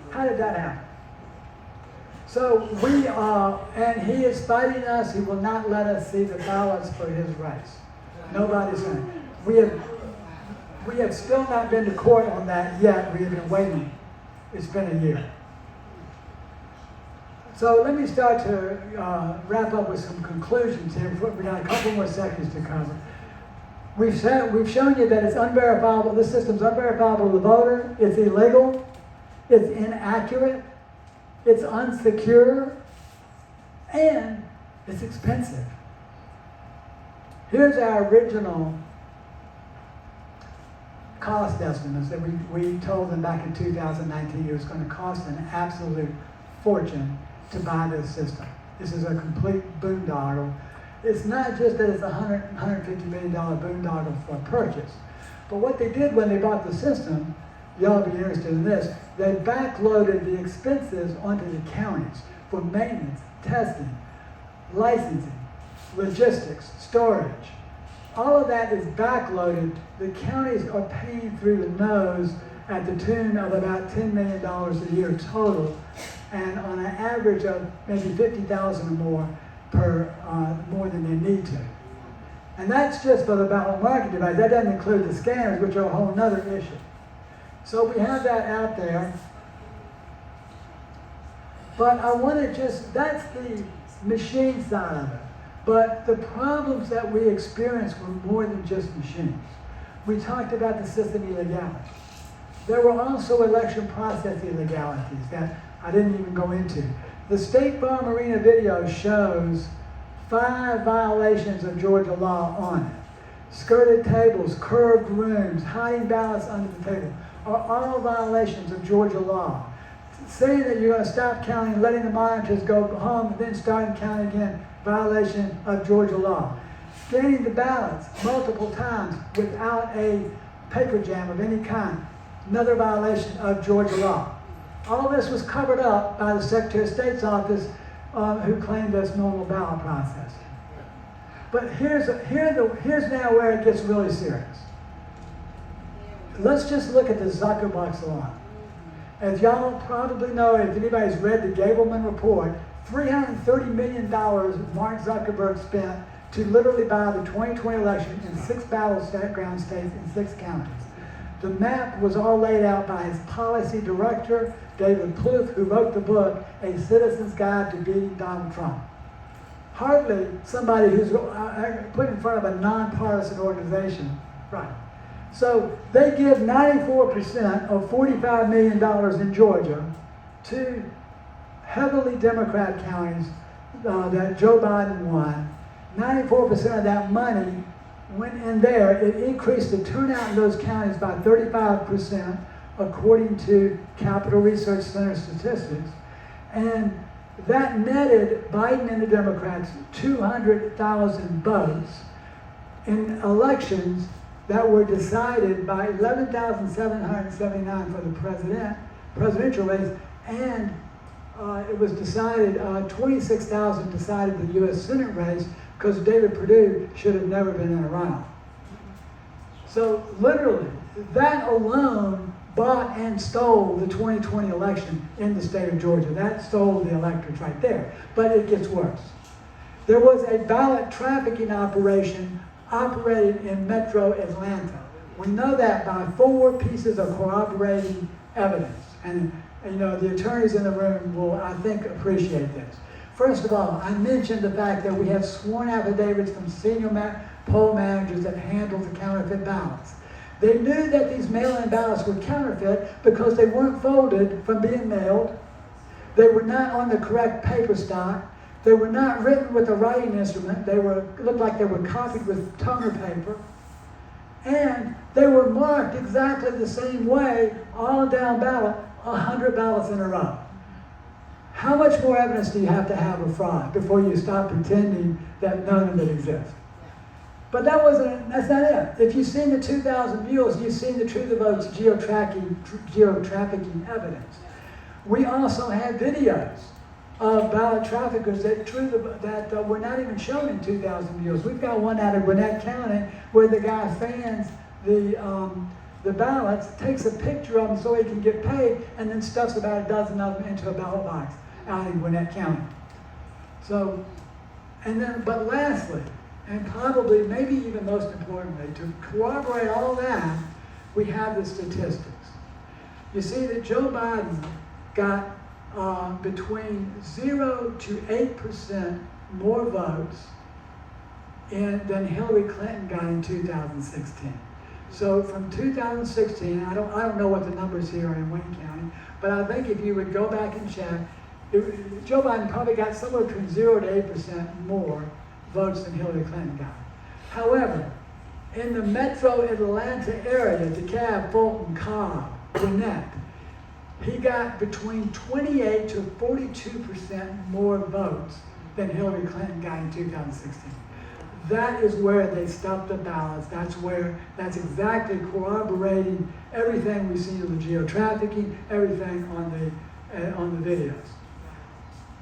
How did that happen? So and he is fighting us. He will not let us see the ballots for his race. Nobody's saying. We have still not been to court on that yet. We have been waiting. It's been a year. So let me start to wrap up with some conclusions here. We've got a couple more seconds to cover. We've shown you that it's unverifiable. This system's unverifiable to the voter. It's illegal. It's inaccurate. It's unsecure. And it's expensive. Here's our original cost estimates that we told them back in 2019 it was going to cost an absolute fortune to buy this system. This is a complete boondoggle. It's not just that it's a $150 million boondoggle for purchase, but what they did when they bought the system, y'all be interested in this, they backloaded the expenses onto the counties for maintenance, testing, licensing, logistics, storage. All of that is backloaded. The counties are paying through the nose at the tune of about $10 million a year total, and on an average of maybe $50,000 or more more than they need to. And that's just for the ballot market device. That doesn't include the scanners, which are a whole other issue. So we have that out there. But I want to that's the machine side of it. But the problems that we experienced were more than just machines. We talked about the system illegalities. There were also election process illegalities that I didn't even go into. The State Farm Arena video shows 5 violations of Georgia law on it. Skirted tables, curved rooms, hiding ballots under the table are all violations of Georgia law. Saying that you're going to stop counting, letting the monitors go home, and then starting counting again, violation of Georgia law. Scanning the ballots multiple times without a paper jam of any kind, another violation of Georgia law. All this was covered up by the Secretary of State's office, who claimed this normal ballot process. But here's now where it gets really serious. Let's just look at the Zucker box alone. As y'all probably know, if anybody's read the Gableman report, $330 million Mark Zuckerberg spent to literally buy the 2020 election in 6 battleground states in 6 counties. The map was all laid out by his policy director, David Plouffe, who wrote the book, A Citizen's Guide to Beating Donald Trump. Hardly somebody who's put in front of a nonpartisan organization. Right. So they give 94% of $45 million in Georgia to heavily Democrat counties that Joe Biden won. 94% of that money went in there. It increased the turnout in those counties by 35%, according to Capital Research Center statistics. And that netted Biden and the Democrats 200,000 votes in elections that were decided by 11,779 for the presidential race, and it was decided, 26,000 decided the U.S. Senate race, because David Perdue should have never been in a runoff. So literally, that alone bought and stole the 2020 election in the state of Georgia. That stole the electors right there. But it gets worse. There was a ballot trafficking operation operated in Metro Atlanta. We know that by 4 pieces of corroborating evidence. And you know, the attorneys in the room will, I think, appreciate this. First of all, I mentioned the fact that we have sworn affidavits from senior poll managers that handled the counterfeit ballots. They knew that these mail-in ballots were counterfeit because they weren't folded from being mailed. They were not on the correct paper stock. They were not written with a writing instrument. They looked like they were copied with toner paper. And they were marked exactly the same way, all down ballot, 100 ballots in a row. How much more evidence do you have to have of fraud before you stop pretending that none of it exists? But that's not it. If you've seen the 2,000 mules, you've seen the Truth of Votes geo-trafficking evidence. We also have videos of ballot traffickers that were not even shown in 2,000 mules. We've got one out of Gwinnett County where the guy fans the ballots, takes a picture of them so he can get paid, and then stuffs about a dozen of them into a ballot box out in Gwinnett County. So, but lastly, and probably maybe even most importantly, to corroborate all that, we have the statistics. You see that Joe Biden got between 0 to 8% more votes than Hillary Clinton got in 2016. So from 2016, I don't know what the numbers here are in Wayne County, but I think if you would go back and check, Joe Biden probably got somewhere between 0 to 8% more votes than Hillary Clinton got. However, in the metro Atlanta area, DeKalb, Fulton, Cobb, Gwinnett, he got between 28 to 42% more votes than Hillary Clinton got in 2016. That is where they stuffed the ballots. That's exactly corroborating everything we see in the geo-trafficking, everything on the videos.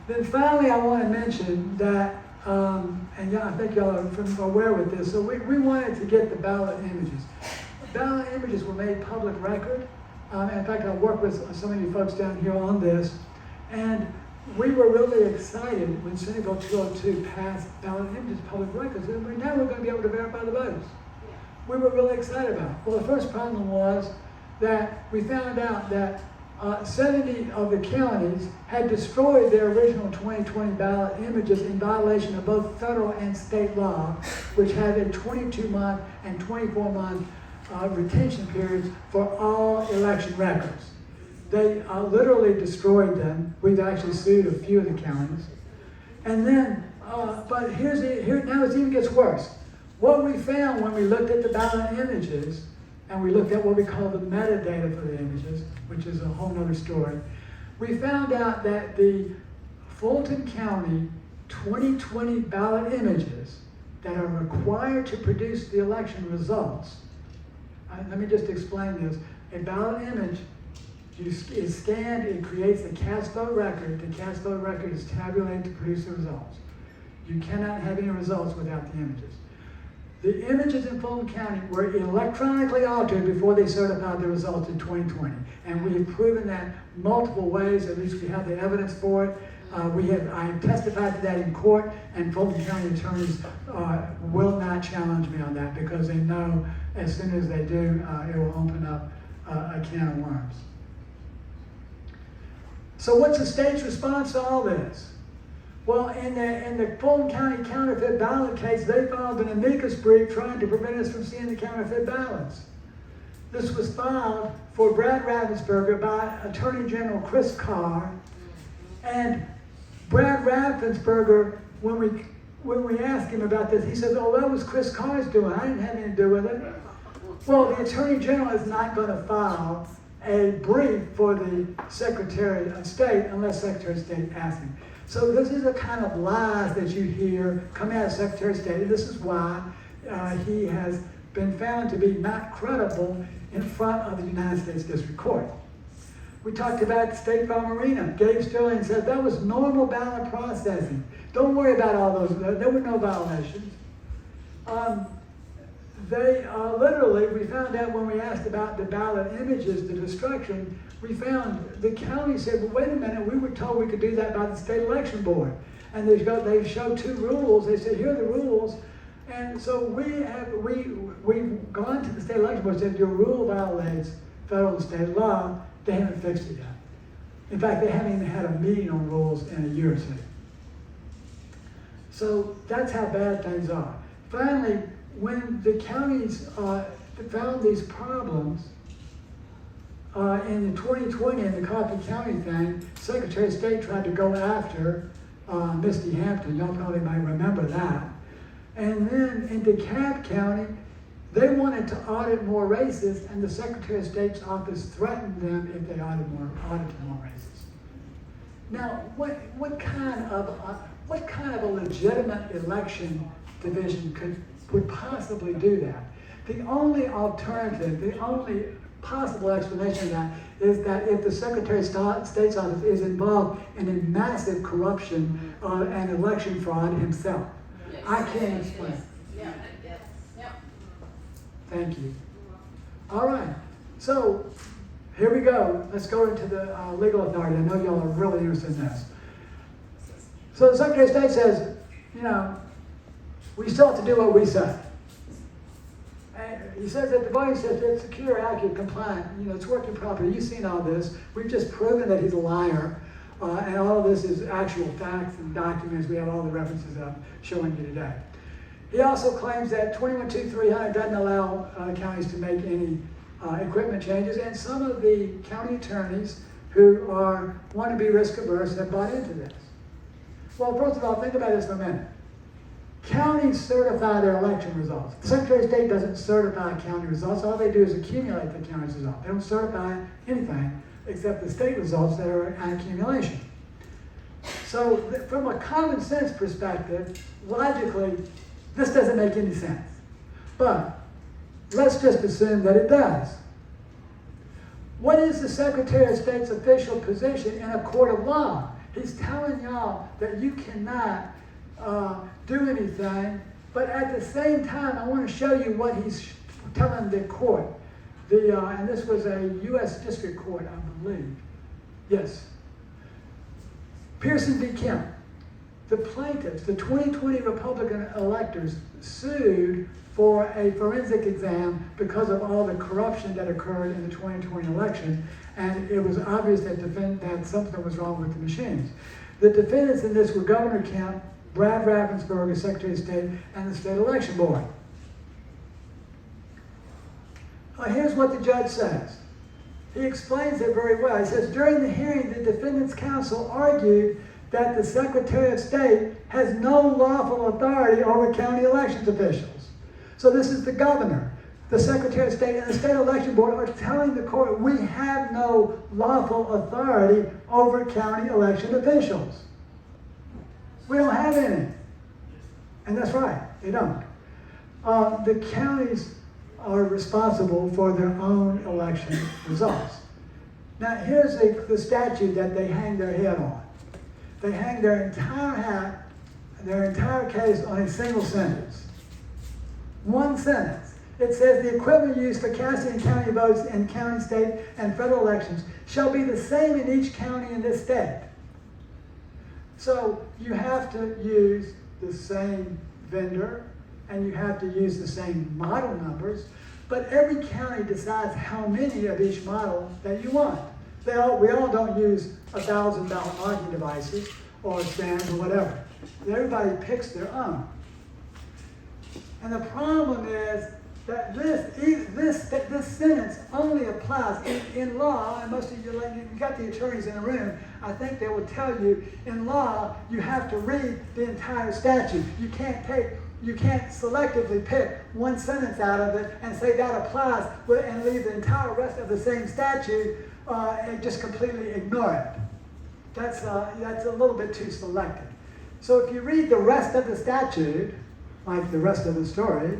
Then finally, I want to mention that, and I think y'all are aware with this, so we wanted to get the ballot images. Ballot images were made public record. In fact, I worked with some of you folks down here on this, and we were really excited when Senate Bill 202 passed ballot images public records, and now we're going to be able to verify the votes. We were really excited about it. Well, the first problem was that we found out that 70 of the counties had destroyed their original 2020 ballot images in violation of both federal and state law, which had a 22-month and 24-month retention periods for all election records. They literally destroyed them. We've actually sued a few of the counties. And then, but now it even gets worse. What we found when we looked at the ballot images, and we looked at what we call the metadata for the images, which is a whole other story, we found out that the Fulton County 2020 ballot images that are required to produce the election results, let me just explain this. A ballot image is scanned, it creates a cast vote record. The cast vote record is tabulated to produce the results. You cannot have any results without the images. The images in Fulton County were electronically altered before they certified the results in 2020. And we have proven that multiple ways, at least we have the evidence for it. I have testified to that in court, and Fulton County attorneys will not challenge me on that because they know as soon as they do, it will open up a can of worms. So what's the state's response to all this? Well, in the Fulton County counterfeit ballot case, they filed an amicus brief trying to prevent us from seeing the counterfeit ballots. This was filed for Brad Raffensperger by Attorney General Chris Carr. And Brad Raffensperger, when we asked him about this, he says, "Oh, that was Chris Carr's doing. I didn't have anything to do with it." Well, the Attorney General is not going to file a brief for the Secretary of State unless Secretary of State asks him. So this is the kind of lies that you hear coming out of Secretary of State. And this is why he has been found to be not credible in front of the United States District Court. We talked about State Farm Arena. Gabe Sterling said that was normal ballot processing. Don't worry about all those. There were no violations. They literally, we found out when we asked about the ballot images, the destruction, we found the county said, well, wait a minute, we were told we could do that by the state election board. And they showed two rules. They said, here are the rules. And so we've gone to the state election board and said, your rule violates federal and state law. They haven't fixed it yet. In fact, they haven't even had a meeting on rules in a year or two. So that's how bad things are. Finally, when the counties found these problems in the 2020 in the Coffee County thing, Secretary of State tried to go after Misty Hampton. Y'all probably might remember that. And then in DeKalb County, they wanted to audit more races, and the Secretary of State's office threatened them if they audited more races. Now, what kind of a legitimate election division would possibly do that? The only alternative, the only possible explanation of that is that if the Secretary of State's office is involved in a massive corruption and election fraud himself. Yes. I can't explain. Yeah. Yep. Thank you. All right. So here we go. Let's go into the legal authority. I know y'all are really interested in this. So the Secretary of State says, we still have to do what we say. And he says that the voting system is secure, accurate, compliant. It's working properly. You've seen all this. We've just proven that he's a liar. And all of this is actual facts and documents. We have all the references that I'm showing you today. He also claims that 21-300 doesn't allow counties to make any equipment changes. And some of the county attorneys who want to be risk averse have bought into this. Well, first of all, think about this for a minute. Counties certify their election results. The Secretary of State doesn't certify county results. All they do is accumulate the county's results. They don't certify anything except the state results that are an accumulation. So from a common sense perspective, logically, this doesn't make any sense. But let's just assume that it does. What is the Secretary of State's official position in a court of law? He's telling y'all that you cannot do anything, but at the same time, I want to show you what he's telling the court. And this was a U.S. District Court, I believe. Yes. Pearson v. Kemp. the plaintiffs, the 2020 Republican electors, sued for a forensic exam because of all the corruption that occurred in the 2020 election, and it was obvious that something was wrong with the machines. The defendants in this were Governor Kemp, Brad Raffensperger, Secretary of State, and the State Election Board. Here's what the judge says. He explains it very well. He says, during the hearing, the defendant's counsel argued that the Secretary of State has no lawful authority over county elections officials. So this is the governor, the Secretary of State, and the State Election Board are telling the court, we have no lawful authority over county election officials. We don't have any. And that's right, they don't. The counties are responsible for their own election results. Now here's the statute that they hang their head on. They hang their entire case on a single sentence. One sentence. It says the equipment used for casting county votes in county, state, and federal elections shall be the same in each county in this state. So you have to use the same vendor, and you have to use the same model numbers, but every county decides how many of each model that you want. We all don't use 1,000 ballot marking devices or stands or whatever. Everybody picks their own. And the problem is that this sentence only applies in law, and most of you got the attorneys in the room, I think they will tell you, in law, you have to read the entire statute. You can't selectively pick one sentence out of it and say that applies and leave the entire rest of the same statute and just completely ignore it. That's a little bit too selective. So if you read the rest of the statute, like the rest of the story,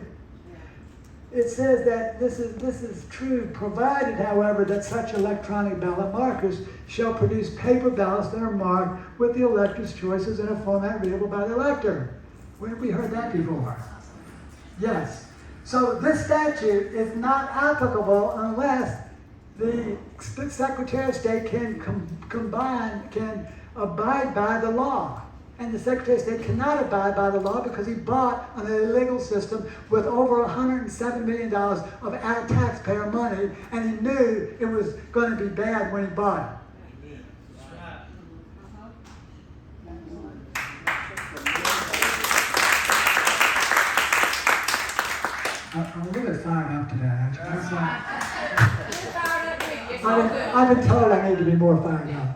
it says that this is true, provided, however, that such electronic ballot markers shall produce paper ballots that are marked with the elector's choices in a format readable by the elector. Where have we heard that before? Yes. So this statute is not applicable unless the Secretary of State can abide by the law. And the Secretary of State cannot abide by the law because he bought an illegal system with over $107 million of our taxpayer money, and he knew it was going to be bad when he bought it. I'm really fired up today. I've been told I need to be more fired up.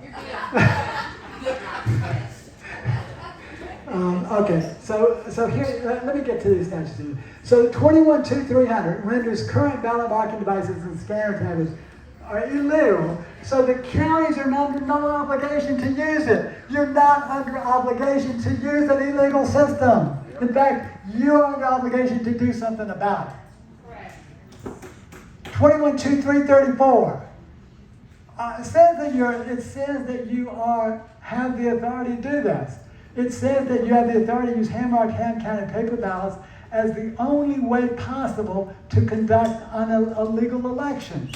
Okay, so here, let me get to these statutes. So 21-2300 renders current ballot marking devices and scanner tablets are illegal. So the counties are under no obligation to use it. You're not under obligation to use an illegal system. In fact, you're under obligation to do something about it. Correct. 21-2334. It says that you have the authority to do this. It says that you have the authority to use hand-marked, hand-counted paper ballots as the only way possible to conduct a legal election.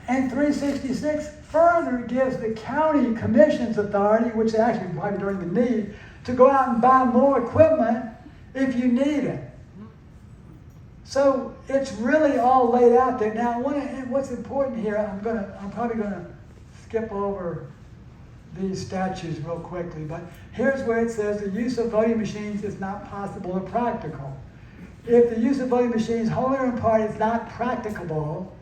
And 366 further gives the county commission's authority, which they actually probably during the need, to go out and buy more equipment if you need it. So it's really all laid out there. Now, what's important here, I'm probably gonna skip over these statutes real quickly, but here's where it says the use of voting machines is not possible or practical. If the use of voting machines, wholly or in part, is not practicable,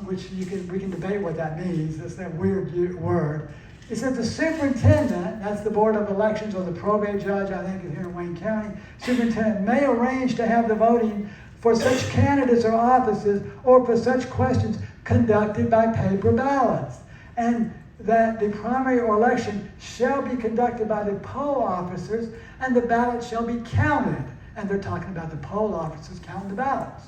which we can debate what that means. That's that weird word. It says the superintendent, that's the Board of Elections or the probate judge, I think is here in Wayne County, superintendent may arrange to have the voting for such candidates or offices or for such questions conducted by paper ballots. And that the primary or election shall be conducted by the poll officers and the ballots shall be counted. And they're talking about the poll officers counting the ballots.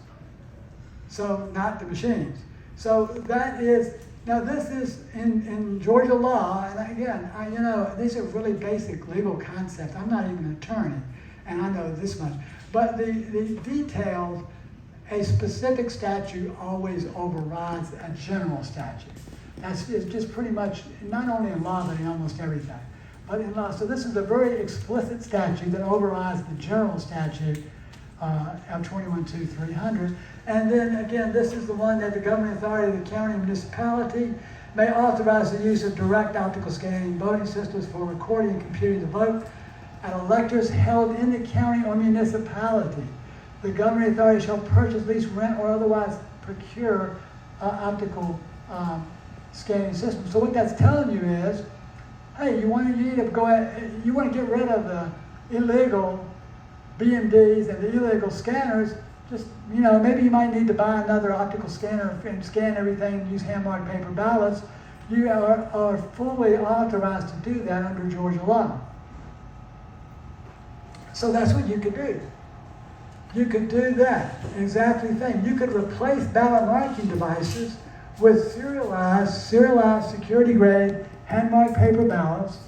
So not the machines. So that is, now this is in Georgia law, and again, these are really basic legal concepts. I'm not even an attorney, and I know this much. But the details, a specific statute always overrides a general statute. That's it's just pretty much, not only in law, but in almost everything. But in law, so this is a very explicit statute that overrides the general statute of 21-2-300. And then again, this is the one that the governing authority of the county or municipality may authorize the use of direct optical scanning voting systems for recording and computing the vote at electors held in the county or municipality. The governing authority shall purchase, lease, rent, or otherwise procure optical scanning systems. So what that's telling you is, hey, you want to get rid of the illegal BMDs and the illegal scanners. Just, maybe you might need to buy another optical scanner and scan everything and use hand-marked paper ballots. You are fully authorized to do that under Georgia law. So that's what you could do. You could do that exactly thing. You could replace ballot marking devices with serialized security-grade hand-marked paper ballots.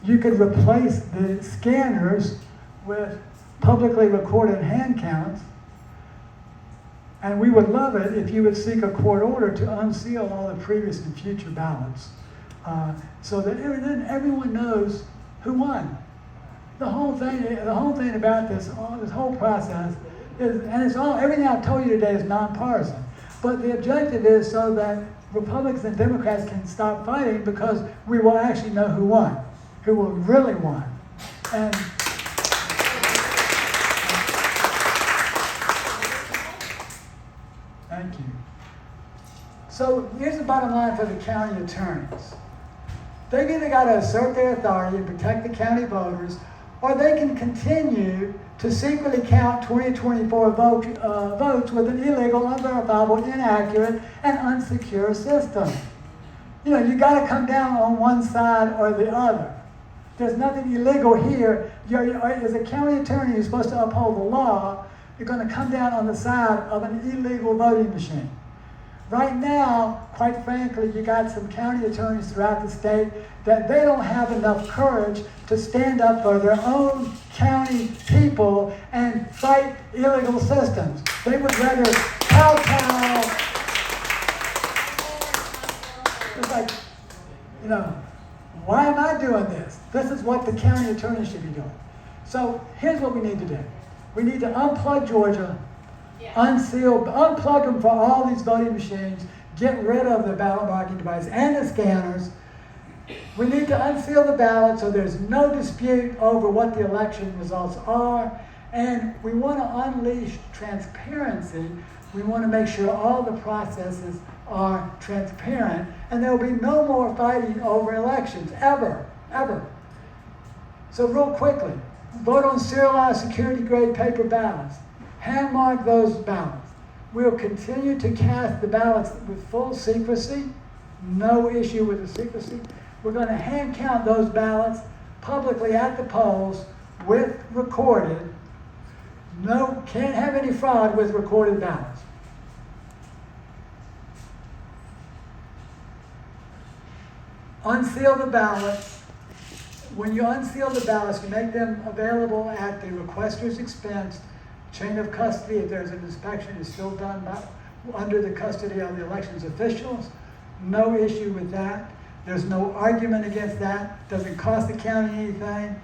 You could replace the scanners with publicly recorded hand counts. And we would love it if you would seek a court order to unseal all the previous and future ballots, so that then everyone knows who won. The whole thing about this whole process is, and it's all, everything I've told you today is nonpartisan. But the objective is so that Republicans and Democrats can stop fighting, because we will actually know who won, who will really won. And thank you. So here's the bottom line for the county attorneys. They've either got to assert their authority and protect the county voters, or they can continue to secretly count 2024 votes with an illegal, unverifiable, inaccurate, and unsecure system. You got to come down on one side or the other. There's nothing illegal here. As a county attorney, you're supposed to uphold the law. You're going to come down on the side of an illegal voting machine. Right now, quite frankly, you got some county attorneys throughout the state that they don't have enough courage to stand up for their own county people and fight illegal systems. They would rather kowtow. It's like, why am I doing this? This is what the county attorney should be doing. So here's what we need to do. We need to unplug Georgia, unplug them for all these voting machines, get rid of the ballot marking device and the scanners. We need to unseal the ballot so there's no dispute over what the election results are. And we want to unleash transparency. We want to make sure all the processes are transparent, and there will be no more fighting over elections, ever. So real quickly, vote on serialized security-grade paper ballots. Hand mark those ballots. We'll continue to cast the ballots with full secrecy, no issue with the secrecy. We're going to hand count those ballots publicly at the polls with recorded. No, can't have any fraud with recorded ballots. Unseal the ballots. When you unseal the ballots, you make them available at the requester's expense. Chain of custody, if there's an inspection, is still done under the custody of the elections officials. No issue with that. There's no argument against that. Doesn't cost the county anything.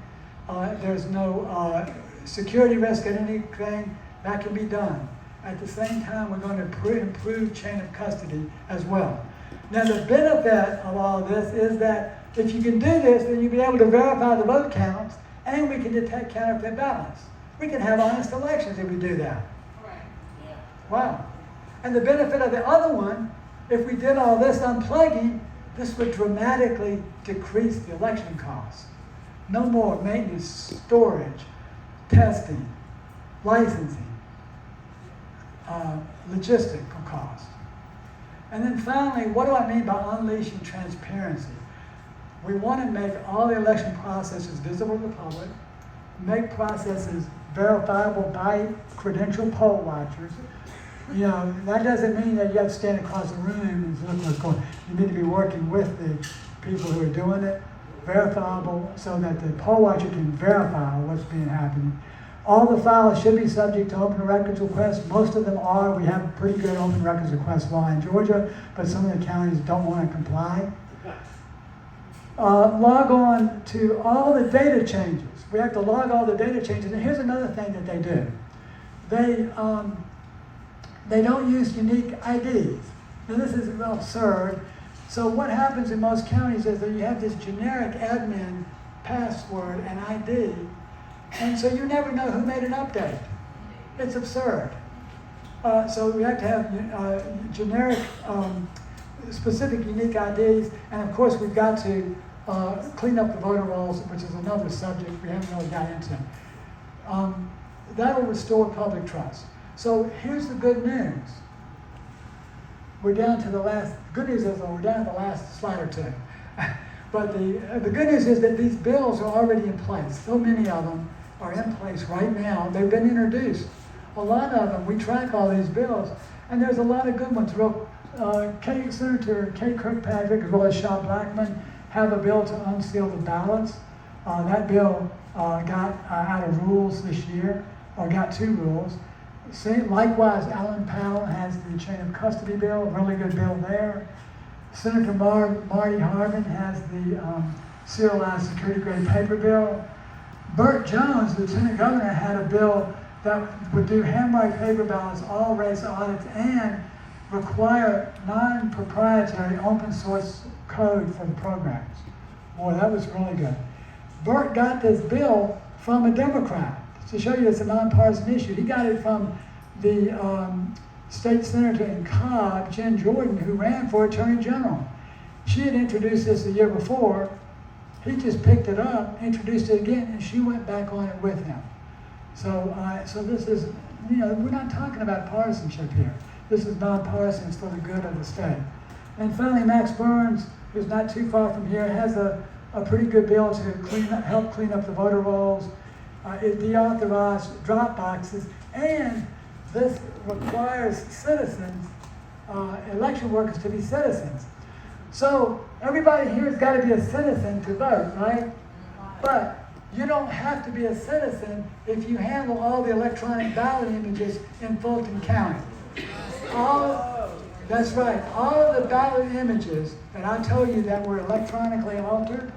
There's no security risk at anything. That can be done. At the same time, we're going to improve chain of custody as well. Now, the benefit of all of this is that if you can do this, then you'll be able to verify the vote counts, and we can detect counterfeit ballots. We can have honest elections if we do that. Right. Yeah. Wow. And the benefit of the other one, if we did all this unplugging, this would dramatically decrease the election costs. No more maintenance, storage, testing, licensing, logistical costs. And then finally, what do I mean by unleashing transparency? We want to make all the election processes visible to the public, make processes verifiable by credentialed poll watchers. That doesn't mean that you have to stand across the room and look what's going on. You need to be working with the people who are doing it, verifiable, so that the poll watcher can verify what's being happening. All the files should be subject to open records requests. Most of them are. We have pretty good open records request law in Georgia, but some of the counties don't want to comply. Log on to all the data changes. We have to log all the data changes. And here's another thing that they do. They don't use unique IDs. Now this is absurd. So what happens in most counties is that you have this generic admin password and ID, and so you never know who made an update. It's absurd. So we have to have generic, specific, unique IDs, and of course we've got to clean up the voter rolls, which is another subject we haven't really got into. That'll restore public trust. So here's the good news. We're down to the last, good news is we're down to the last slide or two. But the good news is that these bills are already in place. So many of them are in place right now. They've been introduced. A lot of them, we track all these bills, and there's a lot of good ones. Senator Kay Kirkpatrick as well as Shaw Blackman have a bill to unseal the ballots. That bill got out of rules this year, or got 2 rules. Likewise, Alan Powell has the chain of custody bill, a really good bill there. Senator Marty Harmon has the serialized security grade paper bill. Burt Jones, the Lieutenant Governor, had a bill that would do handwrite paper ballots, all race audits, and require non-proprietary open source code for the programs. Boy, that was really good. Burt got this bill from a Democrat. To show you it's a nonpartisan issue. He got it from the state senator in Cobb, Jen Jordan, who ran for Attorney General. She had introduced this the year before. He just picked it up, introduced it again, and she went back on it with him. So this is, we're not talking about partisanship here. This is nonpartisan. It's for the good of the state. And finally, Max Burns, who's not too far from here, has a pretty good bill to help clean up the voter rolls. It deauthorized drop boxes, and this requires citizens, election workers, to be citizens. So everybody here has got to be a citizen to vote, right? But you don't have to be a citizen if you handle all the electronic ballot images in Fulton County. That's right. All of the ballot images that I told you that were electronically altered,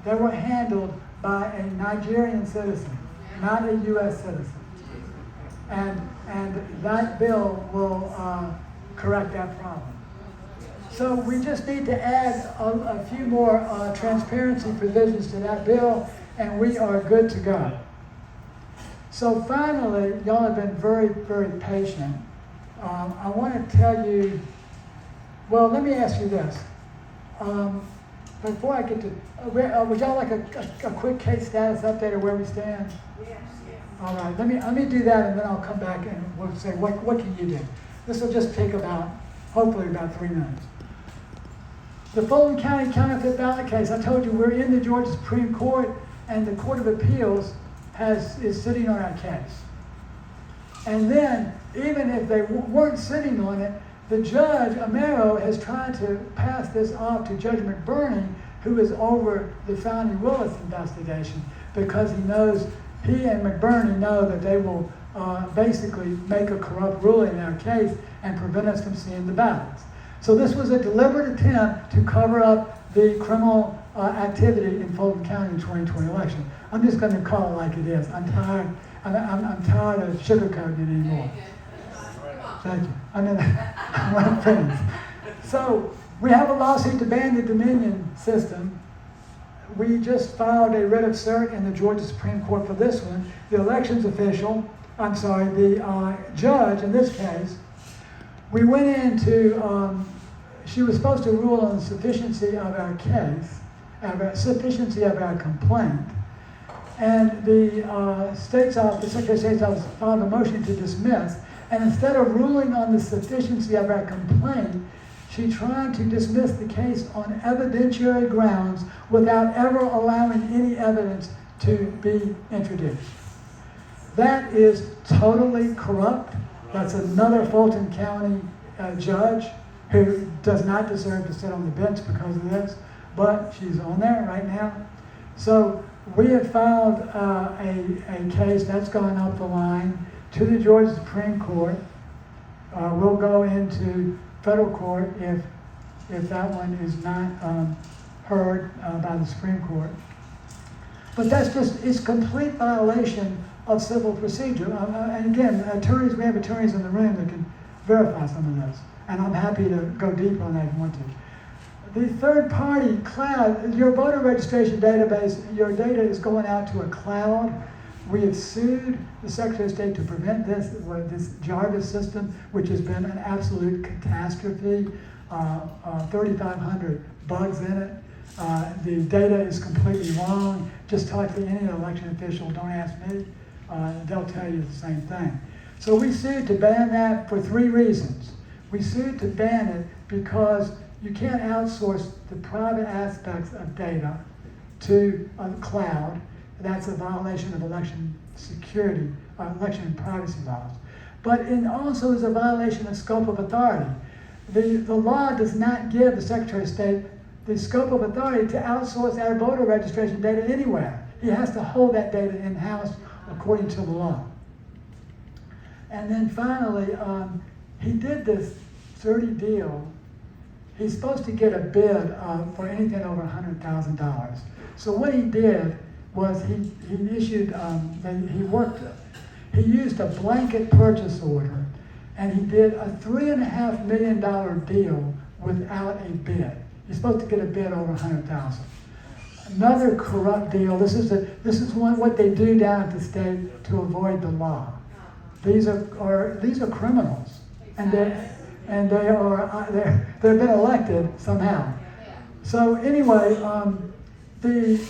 they were handled by a Nigerian citizen, not a U.S. citizen. And that bill will correct that problem. So we just need to add a few more transparency provisions to that bill, and we are good to go. So finally, y'all have been very, very patient. I want to tell you, well, let me ask you this. Before I get to, would y'all like a quick case status update of where we stand? Yes. All right, let me do that, and then I'll come back and we'll say, what can you do? This will just take hopefully about 3 minutes. The Fulton County counterfeit ballot case, I told you we're in the Georgia Supreme Court, and the Court of Appeals is sitting on our case. And then, even if they weren't sitting on it, the judge, Amaro, has tried to pass this off to Judge McBurney, who is over the Foundy Willis investigation, because he and McBurney know that they will basically make a corrupt ruling in our case and prevent us from seeing the ballots. So this was a deliberate attempt to cover up the criminal activity in Fulton County in 2020 election. I'm just going to call it like it is. I'm tired of sugarcoating it anymore. Thank you. I'm finished. So we have a lawsuit to ban the Dominion system. We just filed a writ of cert in the Georgia Supreme Court for this one. The the judge in this case, we went into, she was supposed to rule on the sufficiency of our case, sufficiency of our complaint. And the Secretary of State's office filed a motion to dismiss. And instead of ruling on the sufficiency of our complaint, she tried to dismiss the case on evidentiary grounds without ever allowing any evidence to be introduced. That is totally corrupt. That's another Fulton County judge who does not deserve to sit on the bench because of this, but she's on there right now. So we have filed a case that's gone up the line to the Georgia Supreme Court. We'll go into federal court if that one is not heard by the Supreme Court. But it's complete violation of civil procedure. And again, we have attorneys in the room that can verify some of this. And I'm happy to go deeper on that if you want to. The third-party cloud, your voter registration database, your data is going out to a cloud. We have sued the Secretary of State to prevent this Jarvis system, which has been an absolute catastrophe. 3,500 bugs in it. The data is completely wrong. Just talk to any election official, don't ask me. They'll tell you the same thing. So we sued to ban that for 3 reasons. We sued to ban it because you can't outsource the private aspects of data to a cloud. That's a violation of election security, election and privacy laws. But it also is a violation of scope of authority. The law does not give the Secretary of State the scope of authority to outsource our voter registration data anywhere. He has to hold that data in-house according to the law. And then finally, he did this 30 deal. He's supposed to get a bid for anything over $100,000. So what he did was he issued, he used a blanket purchase order, and he did a $3.5 million deal without a bid. You're supposed to get a bid over $100,000. Another corrupt deal. This is what they do down at the state to avoid the law. These are criminals, and they've been elected somehow. So anyway, we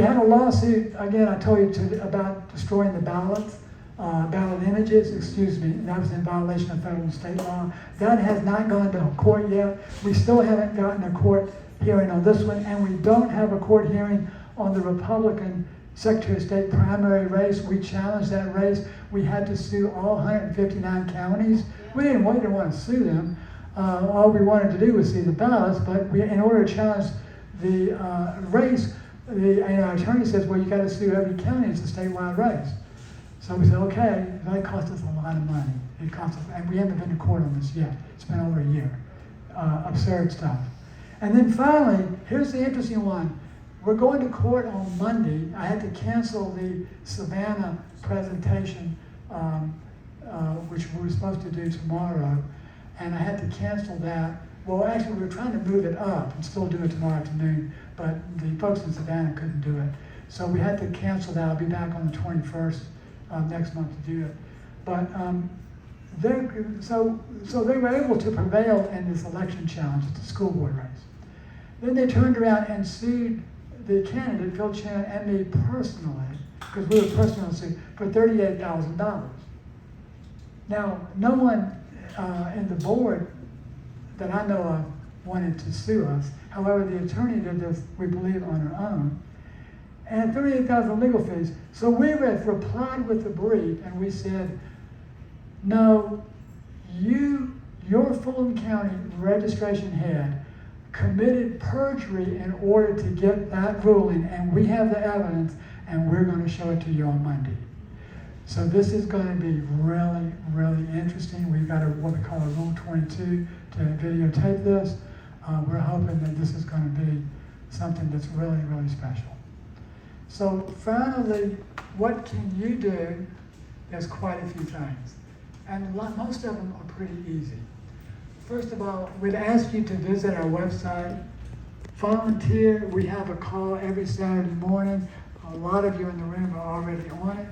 had a lawsuit again. I told you about destroying the ballots. Ballot images, that was in violation of federal and state law. That has not gone to court yet. We still haven't gotten a court hearing on this one, and we don't have a court hearing on the Republican Secretary of State primary race. We challenged that race. We had to sue all 159 counties. We didn't want to sue them. All we wanted to do was see the ballots, but in order to challenge the race, our attorney says, well, you got to sue every county. It's a statewide race. So we said, okay, that cost us a lot of money. It cost us, and we haven't been to court on this yet. It's been over a year. Absurd stuff. And then finally, here's the interesting one. We're going to court on Monday. I had to cancel the Savannah presentation, which we were supposed to do tomorrow, and I had to cancel that. Well, actually, we were trying to move it up and still do it tomorrow afternoon, but the folks in Savannah couldn't do it. So we had to cancel that. I'll be back on the 21st. Next month to do it, but so they were able to prevail in this election challenge at the school board race. Then they turned around and sued the candidate Phil Chan and me personally, because we were personally sued, for $38,000. Now, no one in the board that I know of wanted to sue us. However, the attorney did this, we believe, on her own. And $38,000 legal fees. So we replied with the brief, and we said, no, your Fulton County registration head committed perjury in order to get that ruling, and we have the evidence, and we're going to show it to you on Monday. So this is going to be really, really interesting. We've got what we call a Rule 22 to videotape this. We're hoping that this is going to be something that's really, really special. So finally, what can you do? There's quite a few things. And most of them are pretty easy. First of all, we'd ask you to visit our website. Volunteer. We have a call every Saturday morning. A lot of you in the room are already on it.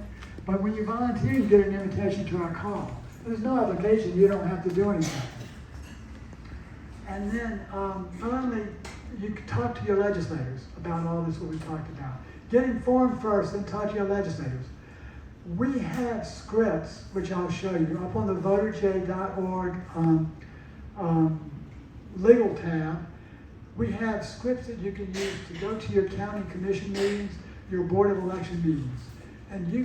But when you volunteer, you get an invitation to our call. There's no obligation. You don't have to do anything. And then finally, you can talk to your legislators about all this, what we talked about. Get informed first, then talk to your legislators. We have scripts, which I'll show you, up on the voterj.org legal tab. We have scripts that you can use to go to your county commission meetings, your board of election meetings. And you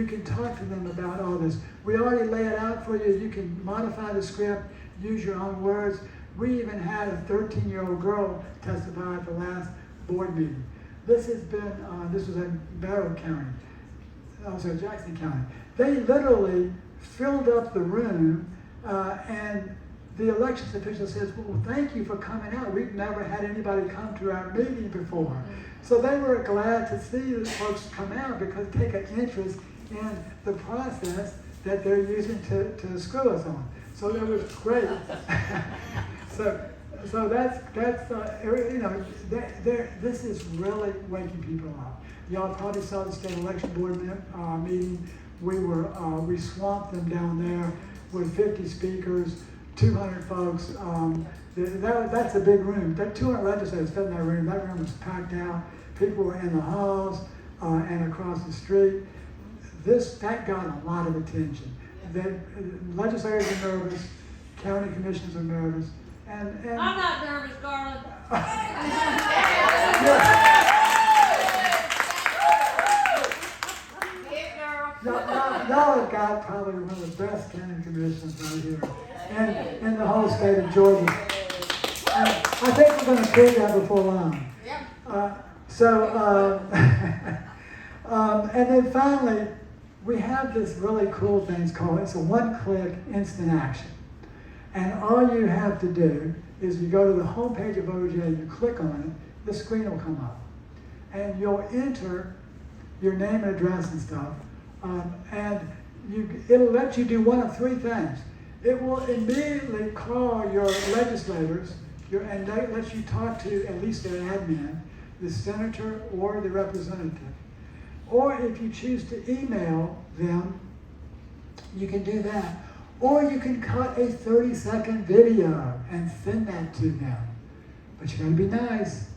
can talk to them about all this. We already lay it out for you. You can modify the script, use your own words. We even had a 13-year-old girl testify at the last board meeting. this has been, this was in Barrow County, also Jackson County. They literally filled up the room, and the elections official says, well, thank you for coming out. We've never had anybody come to our meeting before. So they were glad to see the folks come out because they take an interest in the process that they're using to screw us on. So that was great. So that's you know, this is really waking people up. Y'all probably saw the state election board meeting. We swamped them down there with 50 speakers, 200 folks. That's a big room. That 200 legislators fit in that room. That room was packed out. People were in the halls and across the street. That got a lot of attention. Legislators are nervous, county commissioners are nervous, and I'm not nervous, Garland. Big girl. Y'all have got probably one of the best county commissioners right here in the whole state of Georgia. And I think we're going to prove that before long. Yep. And then finally, we have this really cool thing. It's a one-click instant action. And all you have to do is you go to the homepage of OJ, you click on it, the screen will come up. And you'll enter your name and address and stuff. And it'll let you do one of three things. It will immediately call your legislators, and that lets you talk to at least their admin, the senator or the representative. Or if you choose to email them, you can do that. Or you can cut a 30-second video and send that to them. But you gotta be nice.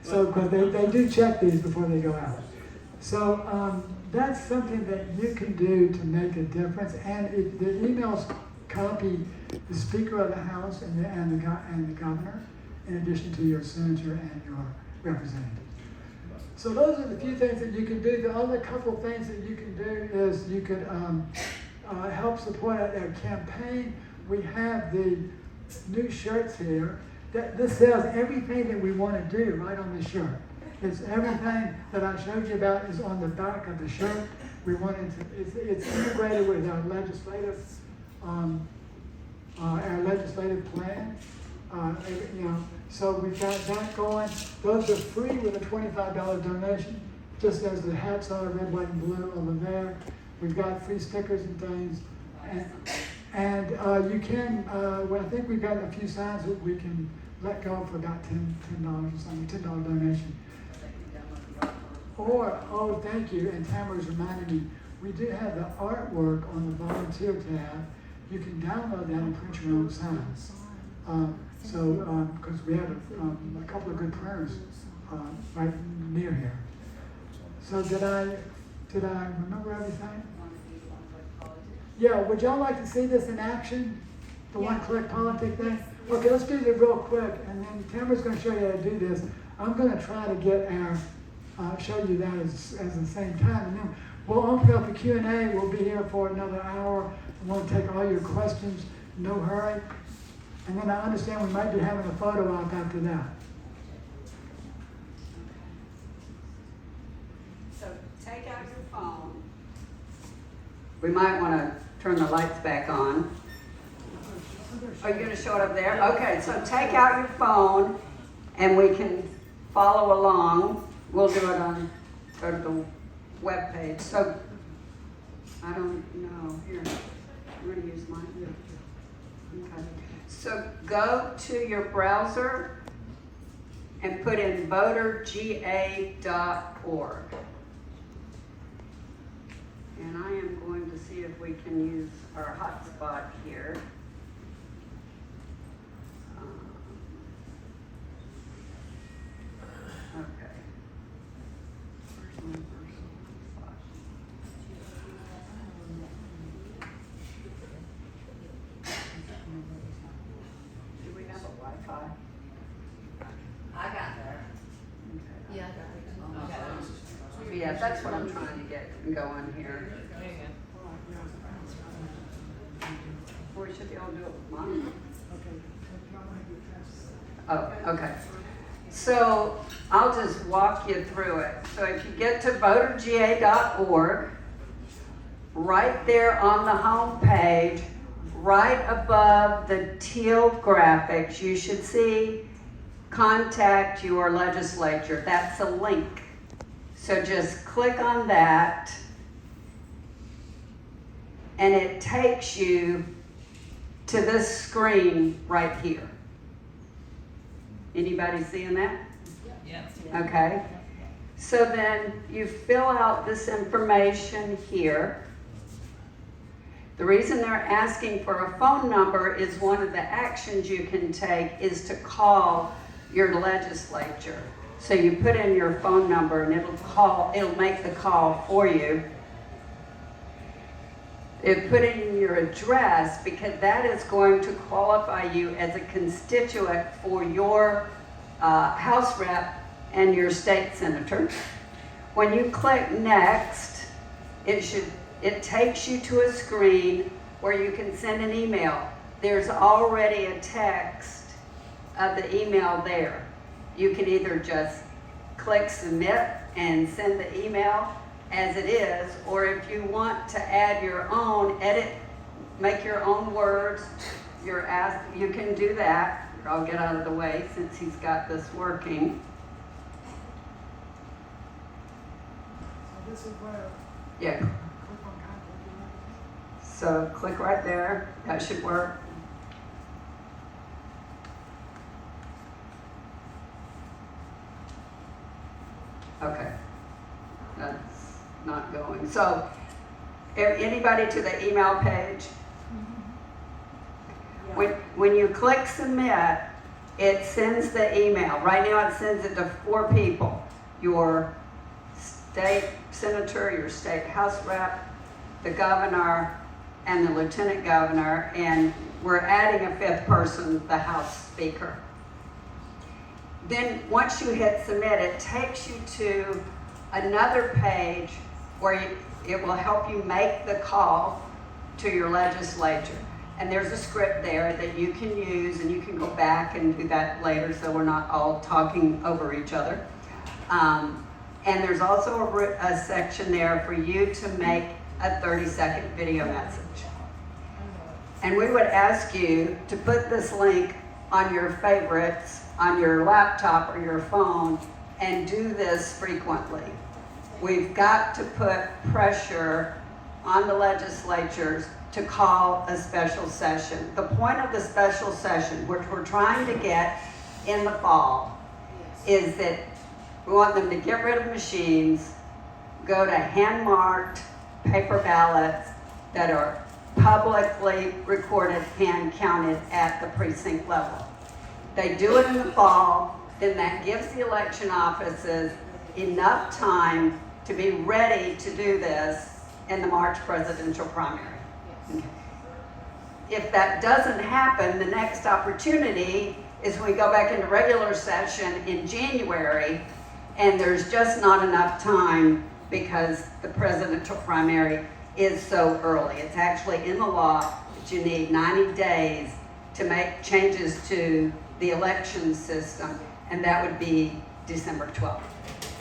So, because they do check these before they go out. So that's something that you can do to make a difference. And the emails copy the Speaker of the House and the governor, in addition to your senator and your representative. So those are the few things that you can do. The other couple things that you can do is you could help support our campaign. We have the new shirts here. This says everything that we want to do right on the shirt. It's everything that I showed you about is on the back of the shirt. We wanted to. It's integrated with our legislative plan. So we've got that going. Those are free with a $25 donation, just as the hats are, red, white, and blue over there. We've got free stickers and things. And you can, I think we've got a few signs that we can let go for about $10 or something, $10 donation. Or, thank you, and Tamara's reminded me, we do have the artwork on the volunteer tab. You can download that and print your own signs. Because we have a couple of good printers right near here. So did I remember everything? Yeah, would y'all like to see this in action? The one-click politic thing? Okay, let's do this real quick, and then Tamara's going to show you how to do this. I'm going to try to get show you that as the same time, and then we'll open up the Q&A. We'll be here for another hour. I want to take all your questions, no hurry. And then I understand we might be having a photo op after that. So take out your phone. We might want to turn the lights back on. Are you going to show it up there? Okay, so take out your phone and we can follow along. We'll do it go to the web page. So, I don't know. Here, I'm going to use mine. Okay. So go to your browser and put in voterga.org. And I am going to see if we can use our hotspot here. Okay. Where's my personal hotspot? Do we have a Wi-Fi? I got there. Okay. Yeah, I got it. Yeah, that's what I'm trying to get going here. We should be able to do it with mine. Oh, okay. So I'll just walk you through it. So if you get to voterga.org, right there on the home page, right above the teal graphics, you should see contact your legislature. That's a link. So just click on that, and it takes you to this screen right here. Anybody seeing that? Okay. So then you fill out this information here. The reason they're asking for a phone number is one of the actions you can take is to call your legislature. So you put in your phone number and it'll make the call for you. Put in your address because that is going to qualify you as a constituent for your House rep and your state senator. When you click next, it takes you to a screen where you can send an email. There's already a text of the email there. You can either just click submit and send the email as it is, or if you want to add your own, make your own words, you can do that. I'll get out of the way since he's got this working. So this is where, Yeah, click on contact. so click right there. That should work. Okay, that's not going. So, anybody to the email page? When you click submit, it sends the email. Right now it sends it to 4 people. Your state senator, your state house rep, the governor, and the lieutenant governor, and we're adding a 5th person, the House Speaker. Then once you hit submit, it takes you to another page where it will help you make the call to your legislature. And there's a script there that you can use, and you can go back and do that later so we're not all talking over each other. And there's also a section there for you to make a 30-second video message. And we would ask you to put this link on your favorites, on your laptop or your phone, and do this frequently. We've got to put pressure on the legislatures to call a special session. The point of the special session, which we're trying to get in the fall, is that we want them to get rid of machines, go to hand-marked paper ballots that are publicly recorded, hand-counted at the precinct level. They do it in the fall, then that gives the election offices enough time to be ready to do this in the March presidential primary. Okay. If that doesn't happen, the next opportunity is we go back into regular session in January, and there's just not enough time because the presidential primary is so early. It's actually in the law that you need 90 days to make changes to the election system, and that would be December 12th.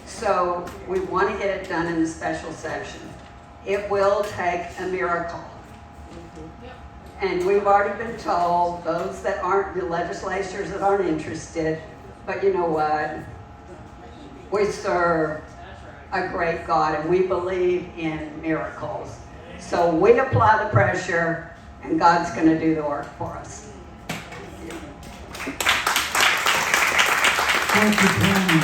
So we want to get it done in the special session. It will take a miracle. And we've already been told, those that aren't, the legislators that aren't interested, but you know what? We serve a great God and we believe in miracles. So we apply the pressure and God's going to do the work for us. Thank you, Tammy.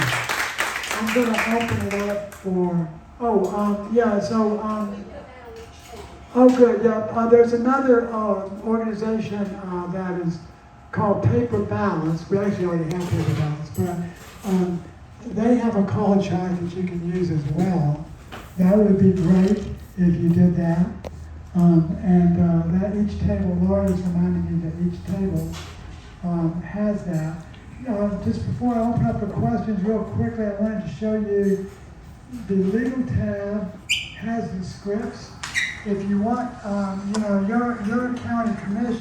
I'm going to open it up for, there's another organization that is called Paper Ballots. We actually already have paper ballots, but they have a call chart that you can use as well. That would be great if you did that. That each table, Laura is reminding me that each table has that. Just before I open up for questions real quickly, I wanted to show you the legal tab has the scripts. If you want, your county commission